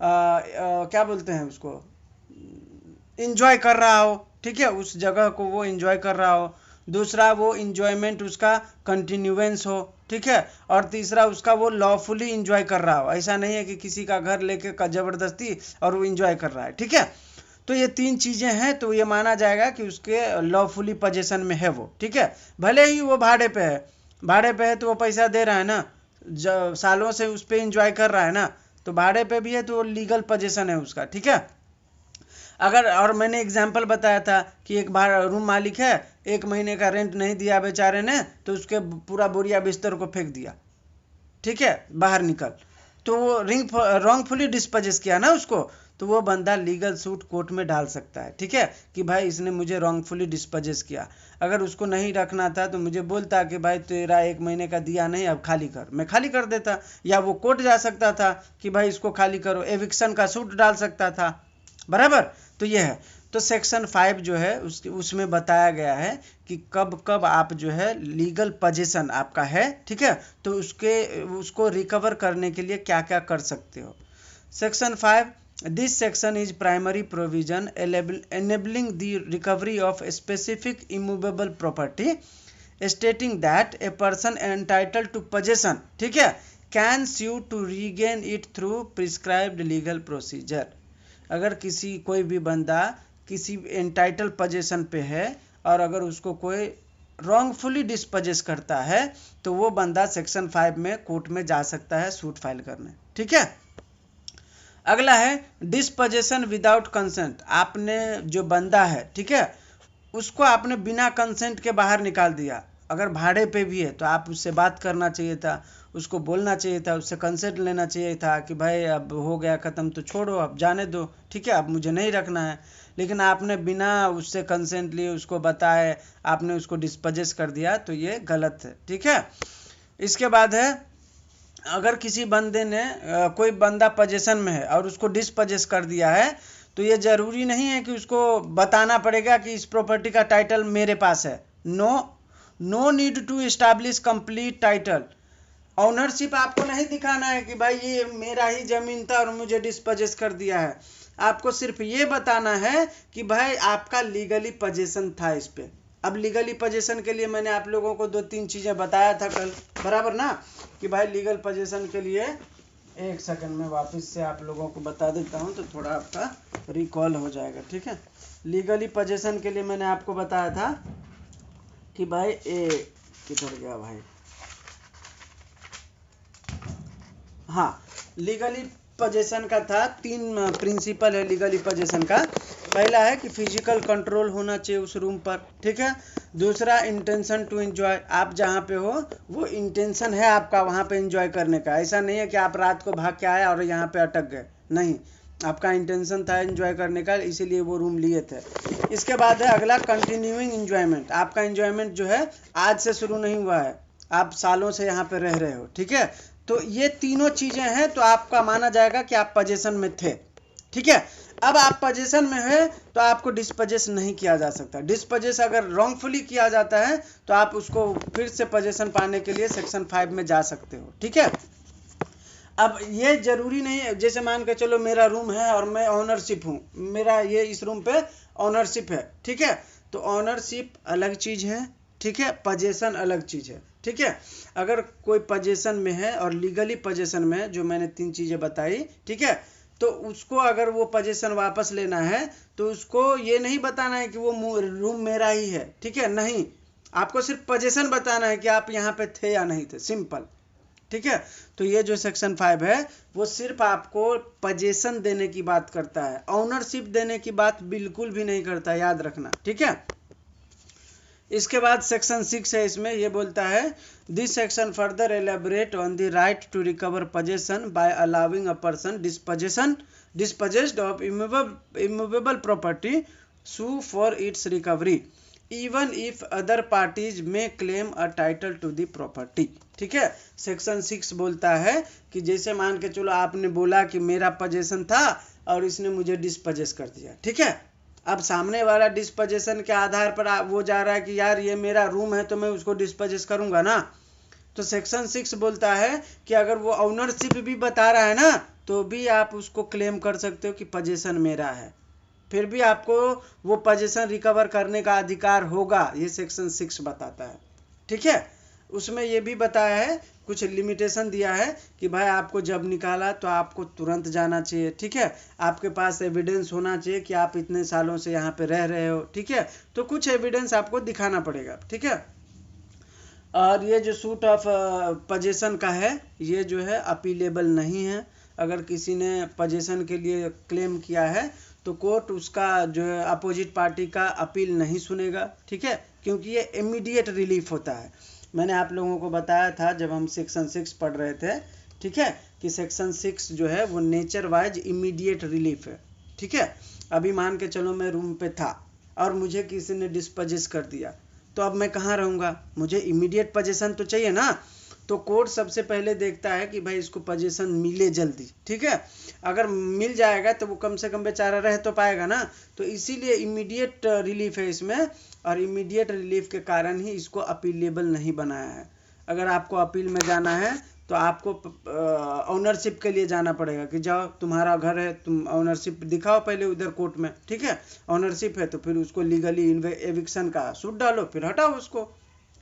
क्या बोलते हैं उसको, इंजॉय कर रहा हो, ठीक है, उस जगह को वो इंजॉय कर रहा हो। दूसरा वो इंजॉयमेंट उसका कंटिन्यूएंस हो, ठीक है। और तीसरा उसका वो लॉफुली इंजॉय कर रहा हो, ऐसा नहीं है कि किसी का घर लेके का जबरदस्ती और वो इंजॉय कर रहा है, ठीक है। तो ये तीन चीज़ें हैं, तो ये माना जाएगा कि उसके लॉफुली पोजेशन में है वो, ठीक है। भले ही वो भाड़े पे है, भाड़े पे है तो वो पैसा दे रहा है ना, सालों से उस पर इंजॉय कर रहा है ना, तो भाड़े पे भी है तो लीगल पोजीशन है उसका, ठीक है। अगर और मैंने एग्जांपल बताया था कि एक रूम मालिक है, 1 महीने का रेंट नहीं दिया बेचारे ने, तो उसके पूरा बोरिया बिस्तर को फेंक दिया, ठीक है, बाहर निकल, तो वो रॉन्गफुली डिस्पोजेस किया ना उसको, तो वो बंदा लीगल सूट कोर्ट में डाल सकता है, ठीक है, कि भाई इसने मुझे रॉन्गफुली डिस्पोजेस किया। अगर उसको नहीं रखना था तो मुझे बोलता कि भाई तेरा 1 महीने का दिया नहीं, अब खाली कर, मैं खाली कर देता। या वो कोर्ट जा सकता था कि भाई इसको खाली करो, एविक्शन का सूट डाल सकता था, बराबर। तो ये है। तो सेक्शन 5 जो है उसमें बताया गया है कि कब कब आप जो है लीगल पोजीशन आपका है, ठीक है, तो उसको रिकवर करने के लिए क्या क्या कर सकते हो। Section 5, this section is primary provision enabling the recovery of specific immovable property, stating that a person entitled to possession, ठीक है, can sue to regain it through prescribed legal procedure। अगर कोई भी बंदा किसी एंटाइटल पोजेशन पे है और अगर उसको कोई रॉन्गफुली डिस्पोजेस करता है तो वो बंदा सेक्शन 5 में कोर्ट में जा सकता है सूट फाइल करने, ठीक है। अगला है डिस्पोजेशन विदाउट कंसेंट। आपने जो बंदा है, ठीक है, उसको आपने बिना कंसेंट के बाहर निकाल दिया, अगर भाड़े पे भी है तो आप उससे बात करना चाहिए था, उसको बोलना चाहिए था, उससे कंसेंट लेना चाहिए था कि भाई अब हो गया ख़त्म तो छोड़ो, अब जाने दो, ठीक है, अब मुझे नहीं रखना है। लेकिन आपने बिना उससे कंसेंट लिए उसको बताए आपने उसको डिस्पोजेस कर दिया, तो ये गलत है, ठीक है। इसके बाद है अगर किसी बंदे ने कोई बंदा पोजेशन में है और उसको डिस्पोजेस कर दिया है तो ये ज़रूरी नहीं है कि उसको बताना पड़ेगा कि इस प्रॉपर्टी का टाइटल मेरे पास है। No need to establish complete title. Ownership आपको नहीं दिखाना है कि भाई ये मेरा ही ज़मीन था और मुझे डिस्पोजेस कर दिया है। आपको सिर्फ ये बताना है कि भाई आपका लीगली पोजेशन था इस पर। अब लीगली पोजेशन के लिए मैंने आप लोगों को 2-3 चीज़ें बताया था कल, बराबर ना, कि भाई लीगल पोजेशन के लिए, एक सेकंड में वापस से आप लोगों को बता देता हूं तो थोड़ा आपका रिकॉल हो जाएगा, ठीक है। लीगली पोजेशन के लिए मैंने आपको बताया था कि भाई किधर गया भाई, हाँ, लीगली पोजेशन का था 3 प्रिंसिपल है लीगली पोजेशन का। पहला है कि फिजिकल कंट्रोल होना चाहिए उस रूम पर, ठीक है। दूसरा इंटेंशन टू एंजॉय, आप जहाँ पे हो वो इंटेंशन है आपका वहाँ पे एंजॉय करने का, ऐसा नहीं है कि आप रात को भाग के आए और यहाँ पे अटक गए, नहीं, आपका इंटेंशन था एंजॉय करने का, इसीलिए वो रूम लिए थे। इसके बाद है अगला कंटिन्यूइंग एंजॉयमेंट। आपका एंजॉयमेंट जो है आज से शुरू नहीं हुआ है, आप सालों से यहाँ पे रह रहे हो, ठीक है। तो ये तीनों चीज़ें हैं तो आपका माना जाएगा कि आप पोजेशन में थे, ठीक है। अब आप पोजीशन में है तो आपको डिस्पोजेस नहीं किया जा सकता। डिस्पोजेस अगर रॉन्गफुली किया जाता है तो आप उसको फिर से पोजीशन पाने के लिए सेक्शन 5 में जा सकते हो, ठीक है। अब ये जरूरी नहीं है, जैसे मान के चलो मेरा रूम है और मैं ऑनरशिप हूँ, मेरा ये इस रूम पे ऑनरशिप है, ठीक है। तो ऑनरशिप अलग चीज है, ठीक है, पोजीशन अलग चीज है, ठीक है। अगर कोई पोजीशन में है और लीगली पोजीशन में है, जो मैंने 3 चीजें बताई, ठीक है, तो उसको अगर वो पोजीशन वापस लेना है तो उसको ये नहीं बताना है कि वो रूम मेरा ही है, ठीक है, नहीं, आपको सिर्फ पोजीशन बताना है कि आप यहाँ पे थे या नहीं थे, सिंपल, ठीक है। तो ये जो सेक्शन 5 है वो सिर्फ आपको पोजीशन देने की बात करता है, ऑनरशिप देने की बात बिल्कुल भी नहीं करता, याद रखना, ठीक है। इसके बाद सेक्शन 6 है, इसमें ये बोलता है this section further elaborate on the right to recover possession by allowing a person dispossessed of immovable property sue for its recovery even if other parties may claim a title to the property, ठीक है। Section 6 बोलता है कि जैसे मान के चलो आपने बोला कि मेरा पोजेशन था और इसने मुझे डिस्पोजेस कर दिया, ठीक है। अब सामने वाला डिस्पोजेशन के आधार पर वो जा रहा है कि यार ये मेरा रूम है तो मैं उसको डिस्पोजेस करूंगा ना। तो सेक्शन 6 बोलता है कि अगर वो ओनरशिप भी बता रहा है ना तो भी आप उसको क्लेम कर सकते हो कि पोजीशन मेरा है, फिर भी आपको वो पोजीशन रिकवर करने का अधिकार होगा, ये सेक्शन 6 बताता है, ठीक है। उसमें ये भी बताया है, कुछ लिमिटेशन दिया है कि भाई आपको जब निकाला तो आपको तुरंत जाना चाहिए, ठीक है, आपके पास एविडेंस होना चाहिए कि आप इतने सालों से यहाँ पे रह रहे हो, ठीक है, तो कुछ एविडेंस आपको दिखाना पड़ेगा, ठीक है। और ये जो सूट ऑफ पोजीशन का है ये जो है अपीलेबल नहीं है। अगर किसी ने पोजीशन के लिए क्लेम किया है तो कोर्ट उसका जो है अपोजिट पार्टी का अपील नहीं सुनेगा, ठीक है, क्योंकि ये इमीडिएट रिलीफ होता है। मैंने आप लोगों को बताया था जब हम सेक्शन 6 पढ़ रहे थे, ठीक है, कि सेक्शन 6 जो है वो नेचर वाइज इमीडिएट रिलीफ है, ठीक है। अभी मान के चलो मैं रूम पे था और मुझे किसी ने डिस्पोजेस कर दिया, तो अब मैं कहाँ रहूँगा, मुझे इमीडिएट पोजीशन तो चाहिए ना। तो कोर्ट सबसे पहले देखता है कि भाई इसको पोजीशन मिले जल्दी, ठीक है। अगर मिल जाएगा तो वो कम से कम बेचारा रह तो पाएगा ना, तो इसीलिए इमीडिएट रिलीफ है इसमें, और इमीडिएट रिलीफ के कारण ही इसको अपीलेबल नहीं बनाया है। अगर आपको अपील में जाना है तो आपको ओनरशिप के लिए जाना पड़ेगा कि जाओ तुम्हारा घर है, तुम ओनरशिप दिखाओ पहले उधर कोर्ट में, ठीक है, ओनरशिप है तो फिर उसको लीगली एविक्शन का सूट डालो, फिर हटाओ उसको,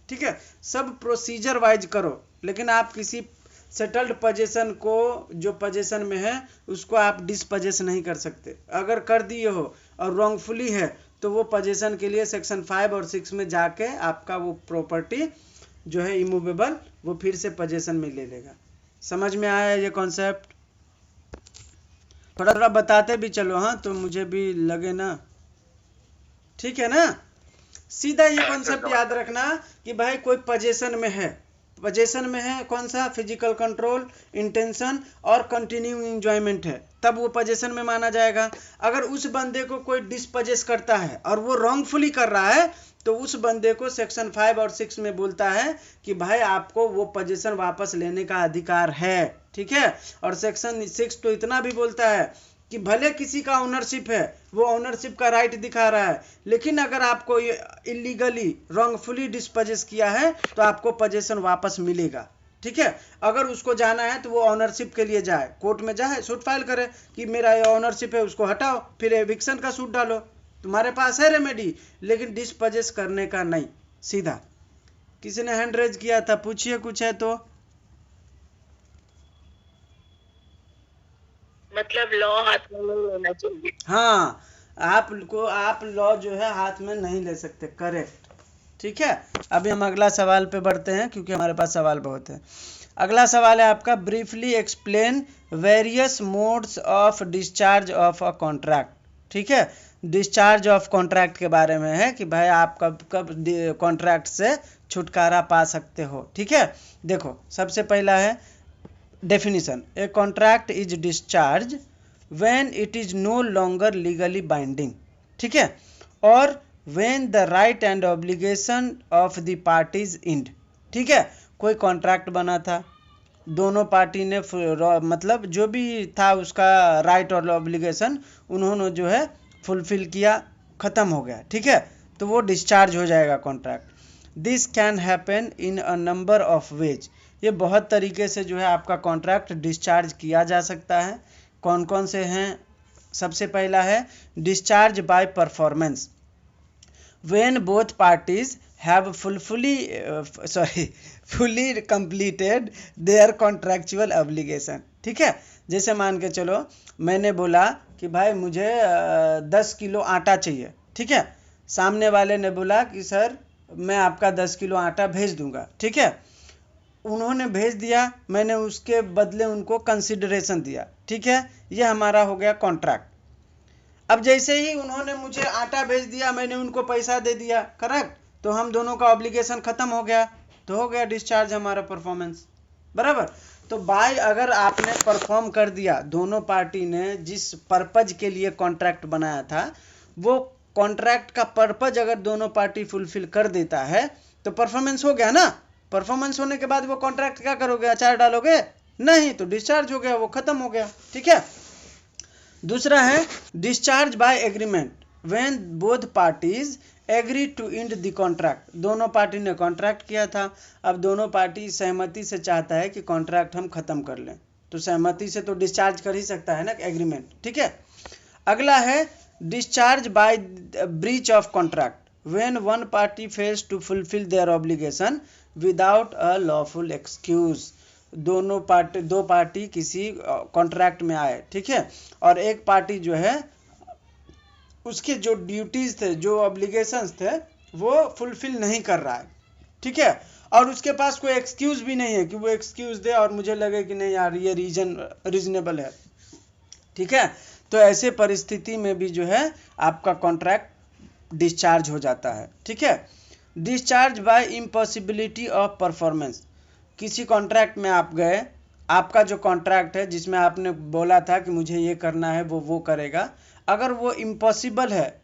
ठीक है। सब प्रोसीजर वाइज करो, लेकिन आप किसी सेटल्ड पोजीशन को जो पोजीशन में है उसको आप डिस्पोजेस नहीं कर सकते। अगर कर दिए हो और रॉन्गफुली है तो वो पोजीशन के लिए सेक्शन 5 और 6 में जाके आपका वो प्रॉपर्टी जो है इमूवेबल वो फिर से पोजीशन में ले लेगा। समझ में आया ये कॉन्सेप्ट? थोड़ा थोड़ा बताते भी चलो, हाँ, तो मुझे भी लगे ना, ठीक है ना। सीधा ये कॉन्सेप्ट याद रखना कि भाई कोई पोजीशन में है, पोजीशन में है कौन सा, फिजिकल कंट्रोल, इंटेंशन और कंटिन्यूइंग एंजॉयमेंट है, तब वो पोजीशन में माना जाएगा। अगर उस बंदे को कोई डिस्पोजेस करता है और वो रॉन्गफुली कर रहा है तो उस बंदे को सेक्शन 5 और 6 में बोलता है कि भाई आपको वो पोजीशन वापस लेने का अधिकार है, ठीक है। और सेक्शन 6 तो इतना भी बोलता है कि भले किसी का ओनरशिप है, वो ओनरशिप का राइट दिखा रहा है, लेकिन अगर आपको इलीगली रॉन्गफुली डिस्पोजेस किया है तो आपको पोजीशन वापस मिलेगा, ठीक है। अगर उसको जाना है तो वो ओनरशिप के लिए जाए, कोर्ट में जाए, सूट फाइल करे कि मेरा ये ओनरशिप है, उसको हटाओ, फिर एविक्शन का सूट डालो, तुम्हारे पास है रेमेडी, लेकिन डिस्पोजेस करने का नहीं, सीधा। किसी ने हैंड रेज किया था, पूछिए कुछ है तो। मतलब लॉ हाथ में नहीं लेना चाहिए। हाँ, आप लॉ जो है हाथ में नहीं ले सकते, करेक्ट, ठीक है। अभी हम अगला सवाल पे बढ़ते हैं क्योंकि हमारे पास सवाल बहुत है। अगला सवाल है आपका, briefly explain various modes of discharge of a contract, ठीक है। डिस्चार्ज ऑफ कॉन्ट्रैक्ट के बारे में है कि भाई आप कब कब कॉन्ट्रैक्ट से छुटकारा पा सकते हो, ठीक है। देखो सबसे पहला है definition, a contract is discharge when it is no longer legally binding, ठीक है, और when the right and obligation of the parties end, ठीक है। कोई कॉन्ट्रैक्ट बना था, दोनों पार्टी ने मतलब जो भी था उसका राइट और ऑब्लिगेशन उन्होंने जो है फुलफिल किया, ख़त्म हो गया, ठीक है, तो वो डिस्चार्ज हो जाएगा contract. This can happen in a number of ways, ये बहुत तरीके से जो है आपका कॉन्ट्रैक्ट डिस्चार्ज किया जा सकता है। कौन कौन से हैं? सबसे पहला है discharge bye performance, when both parties have fully completed their contractual obligation, ठीक है। जैसे मान के चलो मैंने बोला कि भाई मुझे 10 किलो आटा चाहिए, ठीक है, सामने वाले ने बोला कि सर मैं आपका 10 किलो आटा भेज दूंगा, ठीक है, उन्होंने भेज दिया, मैंने उसके बदले उनको कंसिडरेशन दिया, ठीक है, ये हमारा हो गया कॉन्ट्रैक्ट। अब जैसे ही उन्होंने मुझे आटा भेज दिया, मैंने उनको पैसा दे दिया, करेक्ट, तो हम दोनों का ऑब्लिगेशन खत्म हो गया, तो हो गया डिस्चार्ज हमारा परफॉर्मेंस, बराबर। तो बाय अगर आपने परफॉर्म कर दिया, दोनों पार्टी ने जिस पर्पज के लिए कॉन्ट्रैक्ट बनाया था वो कॉन्ट्रैक्ट का पर्पज अगर दोनों पार्टी फुलफिल कर देता है तो परफॉर्मेंस हो गया ना। परफॉर्मेंस होने के बाद वो कॉन्ट्रैक्ट क्या करोगे, अचार डालोगे? नहीं, तो डिस्चार्ज हो गया, वो खत्म हो गया, ठीक है। दूसरा है discharge by agreement, when both parties agree to end the contract, दोनों पार्टी ने कॉन्ट्रैक्ट किया था, अब दोनों पार्टी सहमति से चाहता है कि कॉन्ट्रैक्ट हम खत्म कर लें, तो सहमति से तो डिस्चार्ज कर ही सकता है ना एग्रीमेंट, ठीक है। अगला है discharge by breach of contract, when one party fails to fulfil their obligation without a lawful excuse, दो पार्टी किसी कॉन्ट्रैक्ट में आए, ठीक है, और एक पार्टी जो है उसके जो ड्यूटीज थे, जो ऑब्लिगेशंस थे वो फुलफिल नहीं कर रहा है, ठीक है, और उसके पास कोई एक्सक्यूज भी नहीं है कि वो एक्सक्यूज दे और मुझे लगे कि नहीं यार ये रीजनेबल है, ठीक है, तो ऐसे परिस्थिति में भी जो है आपका कॉन्ट्रैक्ट डिस्चार्ज हो जाता है, ठीक है। Discharge bye impossibility of performance, किसी कॉन्ट्रैक्ट में आप गए, आपका जो कॉन्ट्रैक्ट है जिसमें आपने बोला था कि मुझे ये करना है वो करेगा, अगर वो इम्पॉसिबल है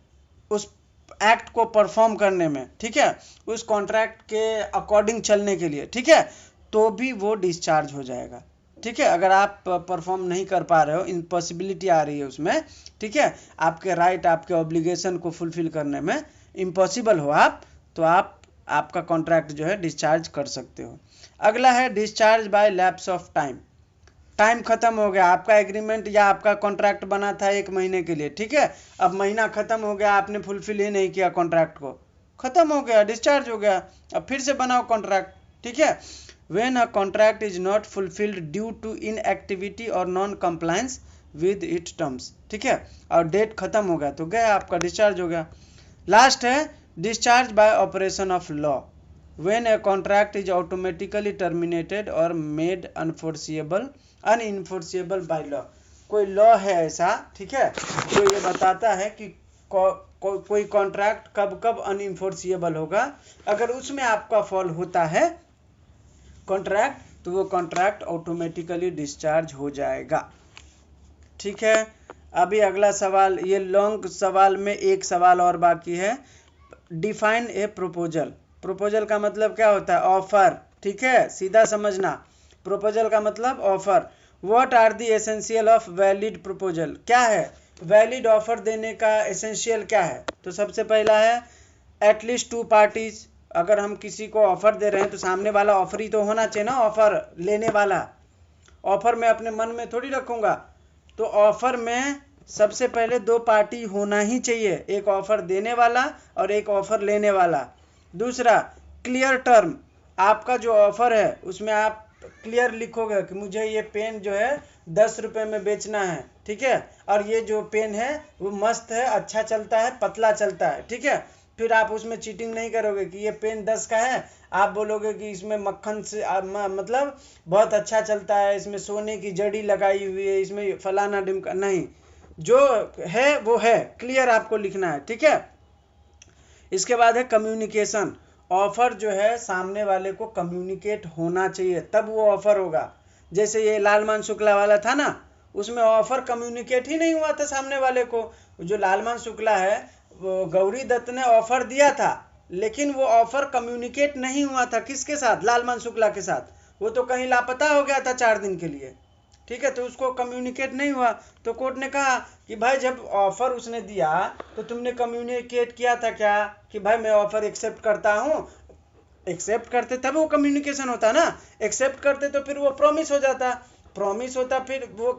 उस एक्ट को परफॉर्म करने में, ठीक है, उस कॉन्ट्रैक्ट के अकॉर्डिंग चलने के लिए, ठीक है, तो भी वो डिस्चार्ज हो जाएगा, ठीक है। अगर आप परफॉर्म नहीं कर पा रहे हो, इम्पॉसिबिलिटी आ रही है उसमें, ठीक है, आपके राइट आपके ऑब्लिगेशन को फुलफिल करने में इम्पॉसिबल हो आप, तो आपका कॉन्ट्रैक्ट जो है डिस्चार्ज कर सकते हो। अगला है discharge bye lapse of time, time खत्म हो गया, आपका एग्रीमेंट या आपका कॉन्ट्रैक्ट बना था 1 महीने के लिए, ठीक है, अब महीना खत्म हो गया, आपने फुलफिल ही नहीं किया कॉन्ट्रैक्ट को, खत्म हो गया, डिस्चार्ज हो गया, अब फिर से बनाओ कॉन्ट्रैक्ट, ठीक है। When a contract is not fulfilled due to inactivity और non compliance with it terms, ठीक है, और डेट खत्म हो गया तो गया आपका, डिस्चार्ज हो गया। लास्ट है discharge bye operation of law, when a contract is automatically terminated or made unenforceable by law, कोई लॉ है ऐसा, ठीक है, जो ये बताता है कि कोई कॉन्ट्रैक्ट कब कब अनइन्फोर्सिएबल होगा, अगर उसमें आपका फॉल होता है कॉन्ट्रैक्ट तो वो कॉन्ट्रैक्ट ऑटोमेटिकली डिस्चार्ज हो जाएगा, ठीक है। अभी अगला सवाल, ये लॉन्ग सवाल में एक सवाल और बाकी है, डिफाइन ए प्रोपोजल, प्रोपोजल का मतलब क्या होता है, ऑफर, ठीक है, सीधा समझना, प्रोपोजल का मतलब offer. What are the essential of valid proposal, क्या है वैलिड ऑफर देने का एसेंशियल क्या है, तो सबसे पहला है एटलीस्ट 2 पार्टीज, अगर हम किसी को ऑफर दे रहे हैं तो सामने वाला ऑफर ही तो होना चाहिए ना, ऑफर लेने वाला, ऑफर मैं अपने मन में थोड़ी रखूंगा, तो ऑफर में सबसे पहले 2 पार्टी होना ही चाहिए, एक ऑफर देने वाला और एक ऑफर लेने वाला। दूसरा क्लियर टर्म, आपका जो ऑफर है उसमें आप क्लियर लिखोगे कि मुझे ये पेन जो है 10 रुपये में बेचना है, ठीक है, और ये जो पेन है वो मस्त है, अच्छा चलता है, पतला चलता है, ठीक है, फिर आप उसमें चीटिंग नहीं करोगे कि ये पेन 10 का है, आप बोलोगे कि इसमें मक्खन से मतलब बहुत अच्छा चलता है, इसमें सोने की जड़ी लगाई हुई है, इसमें फलाना डिमका, नहीं, जो है वो है, क्लियर आपको लिखना है, ठीक है। इसके बाद है कम्युनिकेशन, ऑफर जो है सामने वाले को कम्युनिकेट होना चाहिए तब वो ऑफर होगा, जैसे ये लालमान शुक्ला वाला था ना, उसमें ऑफर कम्युनिकेट ही नहीं हुआ था सामने वाले को, जो लालमान शुक्ला है वो गौरी दत्त ने ऑफर दिया था लेकिन वो ऑफर कम्युनिकेट नहीं हुआ था, किसके साथ, लालमान शुक्ला के साथ, वो तो कहीं लापता हो गया था 4 दिन के लिए, ठीक है, तो उसको कम्युनिकेट नहीं हुआ। तो कोर्ट ने कहा कि भाई जब ऑफर उसने दिया तो तुमने कम्युनिकेट किया था क्या कि भाई मैं ऑफर एक्सेप्ट करता हूँ। एक्सेप्ट करते तब वो कम्युनिकेशन होता ना, एक्सेप्ट करते तो फिर वो प्रॉमिस हो जाता, प्रॉमिस होता, फिर वो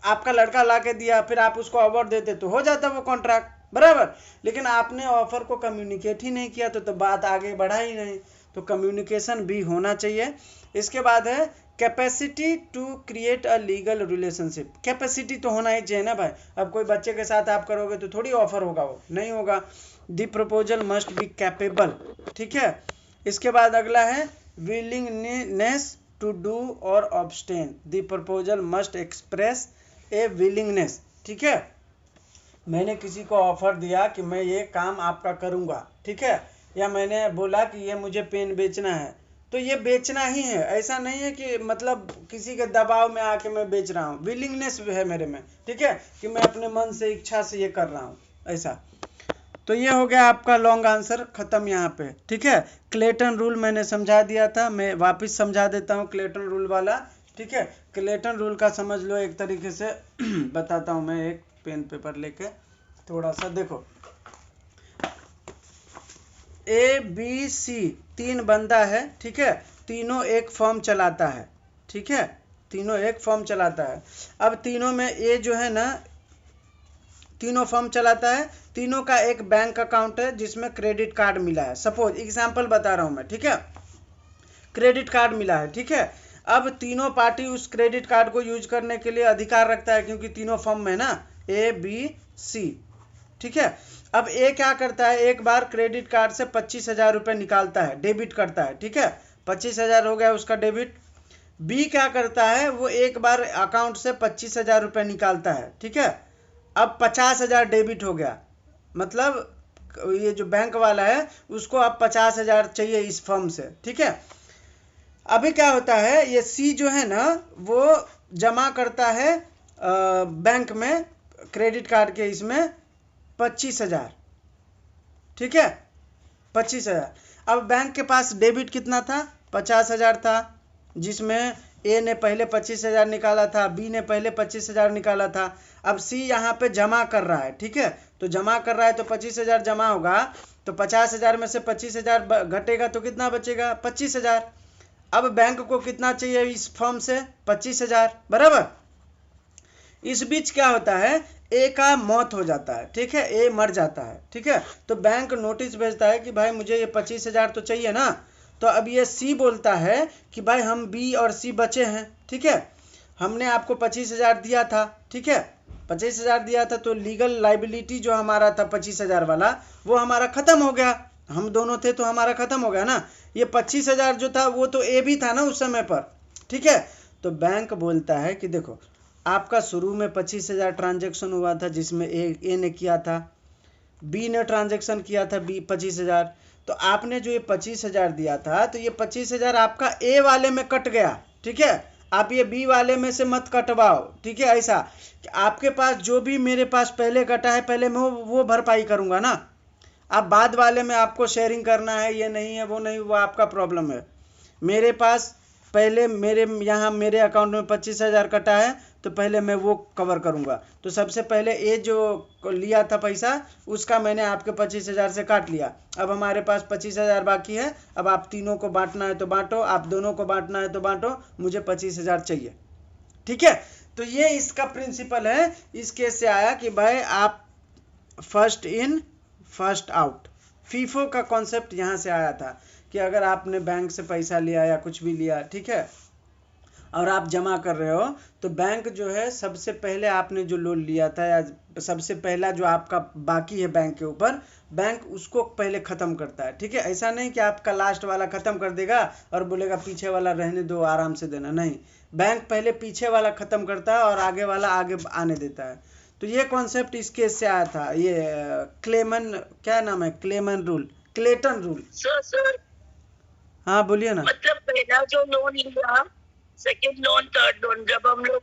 आपका लड़का ला के दिया, फिर आप उसको अवार्ड देते तो हो जाता वो कॉन्ट्रैक्ट, बराबर। लेकिन आपने ऑफर को कम्युनिकेट ही नहीं किया तो बात आगे बढ़ा ही नहीं। तो कम्युनिकेशन भी होना चाहिए। इसके बाद है capacity to create a legal relationship. Capacity तो होना ही चाहिए ना भाई। अब कोई बच्चे के साथ आप करोगे तो थोड़ी ऑफर होगा, वो नहीं होगा। The proposal must be capable, ठीक है। इसके बाद अगला है विलिंगनेस टू डू और abstain. The proposal must express A willingness, ठीक है। मैंने किसी को ऑफर दिया कि मैं ये काम आपका करूंगा, ठीक है, या मैंने बोला कि ये मुझे पेन बेचना है, तो ये बेचना ही है, ऐसा नहीं है कि मतलब किसी के दबाव में आके मैं बेच रहा हूँ। विलिंगनेस है मेरे में, ठीक है, कि मैं अपने मन से इच्छा से ये कर रहा हूँ, ऐसा। तो ये हो गया आपका लॉन्ग आंसर खत्म यहाँ पे, ठीक है। क्लेटन रूल मैंने समझा दिया था, मैं वापस समझा देता हूँ क्लेटन रूल वाला, ठीक है। क्लेटन रूल का समझ लो एक तरीके से बताता हूँ मैं, एक पेन पेपर लेके थोड़ा सा देखो। ए बी सी 3 बंदा है, ठीक है, तीनों एक फर्म चलाता है, ठीक है, तीनों एक फर्म चलाता है। अब तीनों में ए जो है ना, तीनों फर्म चलाता है, तीनों का एक बैंक अकाउंट है जिसमें क्रेडिट कार्ड मिला है। सपोज एग्जांपल बता रहा हूं मैं, ठीक है, क्रेडिट कार्ड मिला है, ठीक है। अब तीनों पार्टी उस क्रेडिट कार्ड को यूज करने के लिए अधिकार रखता है, क्योंकि तीनों फर्म में ना ए बी सी, ठीक है। अब ए क्या करता है, एक बार क्रेडिट कार्ड से 25,000 रुपये निकालता है, डेबिट करता है, ठीक है, 25,000 हो गया उसका डेबिट। बी क्या करता है, वो एक बार अकाउंट से 25,000 रुपये निकालता है, ठीक है। अब 50,000 डेबिट हो गया, मतलब ये जो बैंक वाला है उसको अब 50,000 चाहिए इस फर्म से, ठीक है। अभी क्या होता है, ये सी जो है ना वो जमा करता है बैंक में क्रेडिट कार्ड के इसमें 25,000, ठीक है, 25,000। अब बैंक के पास डेबिट कितना था, 50,000 था, जिसमें ए ने पहले 25,000 निकाला था, बी ने पहले 25,000 निकाला था। अब सी यहाँ पे जमा कर रहा है, ठीक है, तो जमा कर रहा है तो 25,000 जमा होगा, तो 50,000 में से 25,000 घटेगा तो कितना बचेगा, 25,000। अब बैंक को कितना चाहिए इस फर्म से, 25,000, बराबर। इस बीच क्या होता है, ए का मौत हो जाता है, ठीक है, ए मर जाता है, ठीक है, तो बैंक नोटिस भेजता है कि भाई मुझे ये 25,000 तो चाहिए ना। तो अब ये सी बोलता है कि भाई हम बी और सी बचे हैं, ठीक है, हमने आपको 25,000 दिया था, ठीक है, 25,000 दिया था, तो लीगल लाइबिलिटी जो हमारा था 25,000 वाला वो हमारा खत्म हो गया, हम दोनों थे तो हमारा खत्म हो गया ना। ये 25,000 जो था वो तो ए भी था ना उस समय पर, ठीक है। तो बैंक बोलता है कि देखो आपका शुरू में 25,000 ट्रांजेक्शन हुआ था जिसमें ए ने किया था, बी ने ट्रांजेक्शन किया था बी 25,000, तो आपने जो ये 25,000 दिया था तो ये 25,000 आपका ए वाले में कट गया, ठीक है, आप ये बी वाले में से मत कटवाओ, ठीक है। ऐसा कि आपके पास जो भी मेरे पास पहले कटा है पहले मैं वो भरपाई करूंगा ना, आप बाद वाले में आपको शेयरिंग करना है, ये नहीं है वो नहीं, वो आपका प्रॉब्लम है। मेरे पास पहले मेरे यहाँ मेरे अकाउंट में 25,000 कटा है तो पहले मैं वो कवर करूँगा, तो सबसे पहले ये जो लिया था पैसा उसका मैंने आपके 25,000 से काट लिया। अब हमारे पास 25,000 बाकी है, अब आप तीनों को बांटना है तो बांटो, आप दोनों को बांटना है तो बांटो, मुझे 25,000 चाहिए, ठीक है। तो ये इसका प्रिंसिपल है। इस केस से आया कि भाई आप first in first out, FIFO का कॉन्सेप्ट यहाँ से आया था कि अगर आपने बैंक से पैसा लिया या कुछ भी लिया, ठीक है, और आप जमा कर रहे हो तो बैंक जो है सबसे पहले आपने जो लोन लिया था या सबसे पहला जो आपका बाकी है बैंक के ऊपर, बैंक उसको पहले ख़त्म करता है, ठीक है। ऐसा नहीं कि आपका लास्ट वाला ख़त्म कर देगा और बोलेगा पीछे वाला रहने दो आराम से देना, नहीं, बैंक पहले पीछे वाला ख़त्म करता है और आगे वाला आगे आने देता है। तो ये कॉन्सेप्ट इस केस से आया था, ये क्लेमन, क्या नाम है, क्लेमन रूल, क्लेटन रूल। सर हाँ बोलिए ना। मतलब पहला जो लोन लिया, सेकंड लोन, थर्ड लोन, जब हम लोग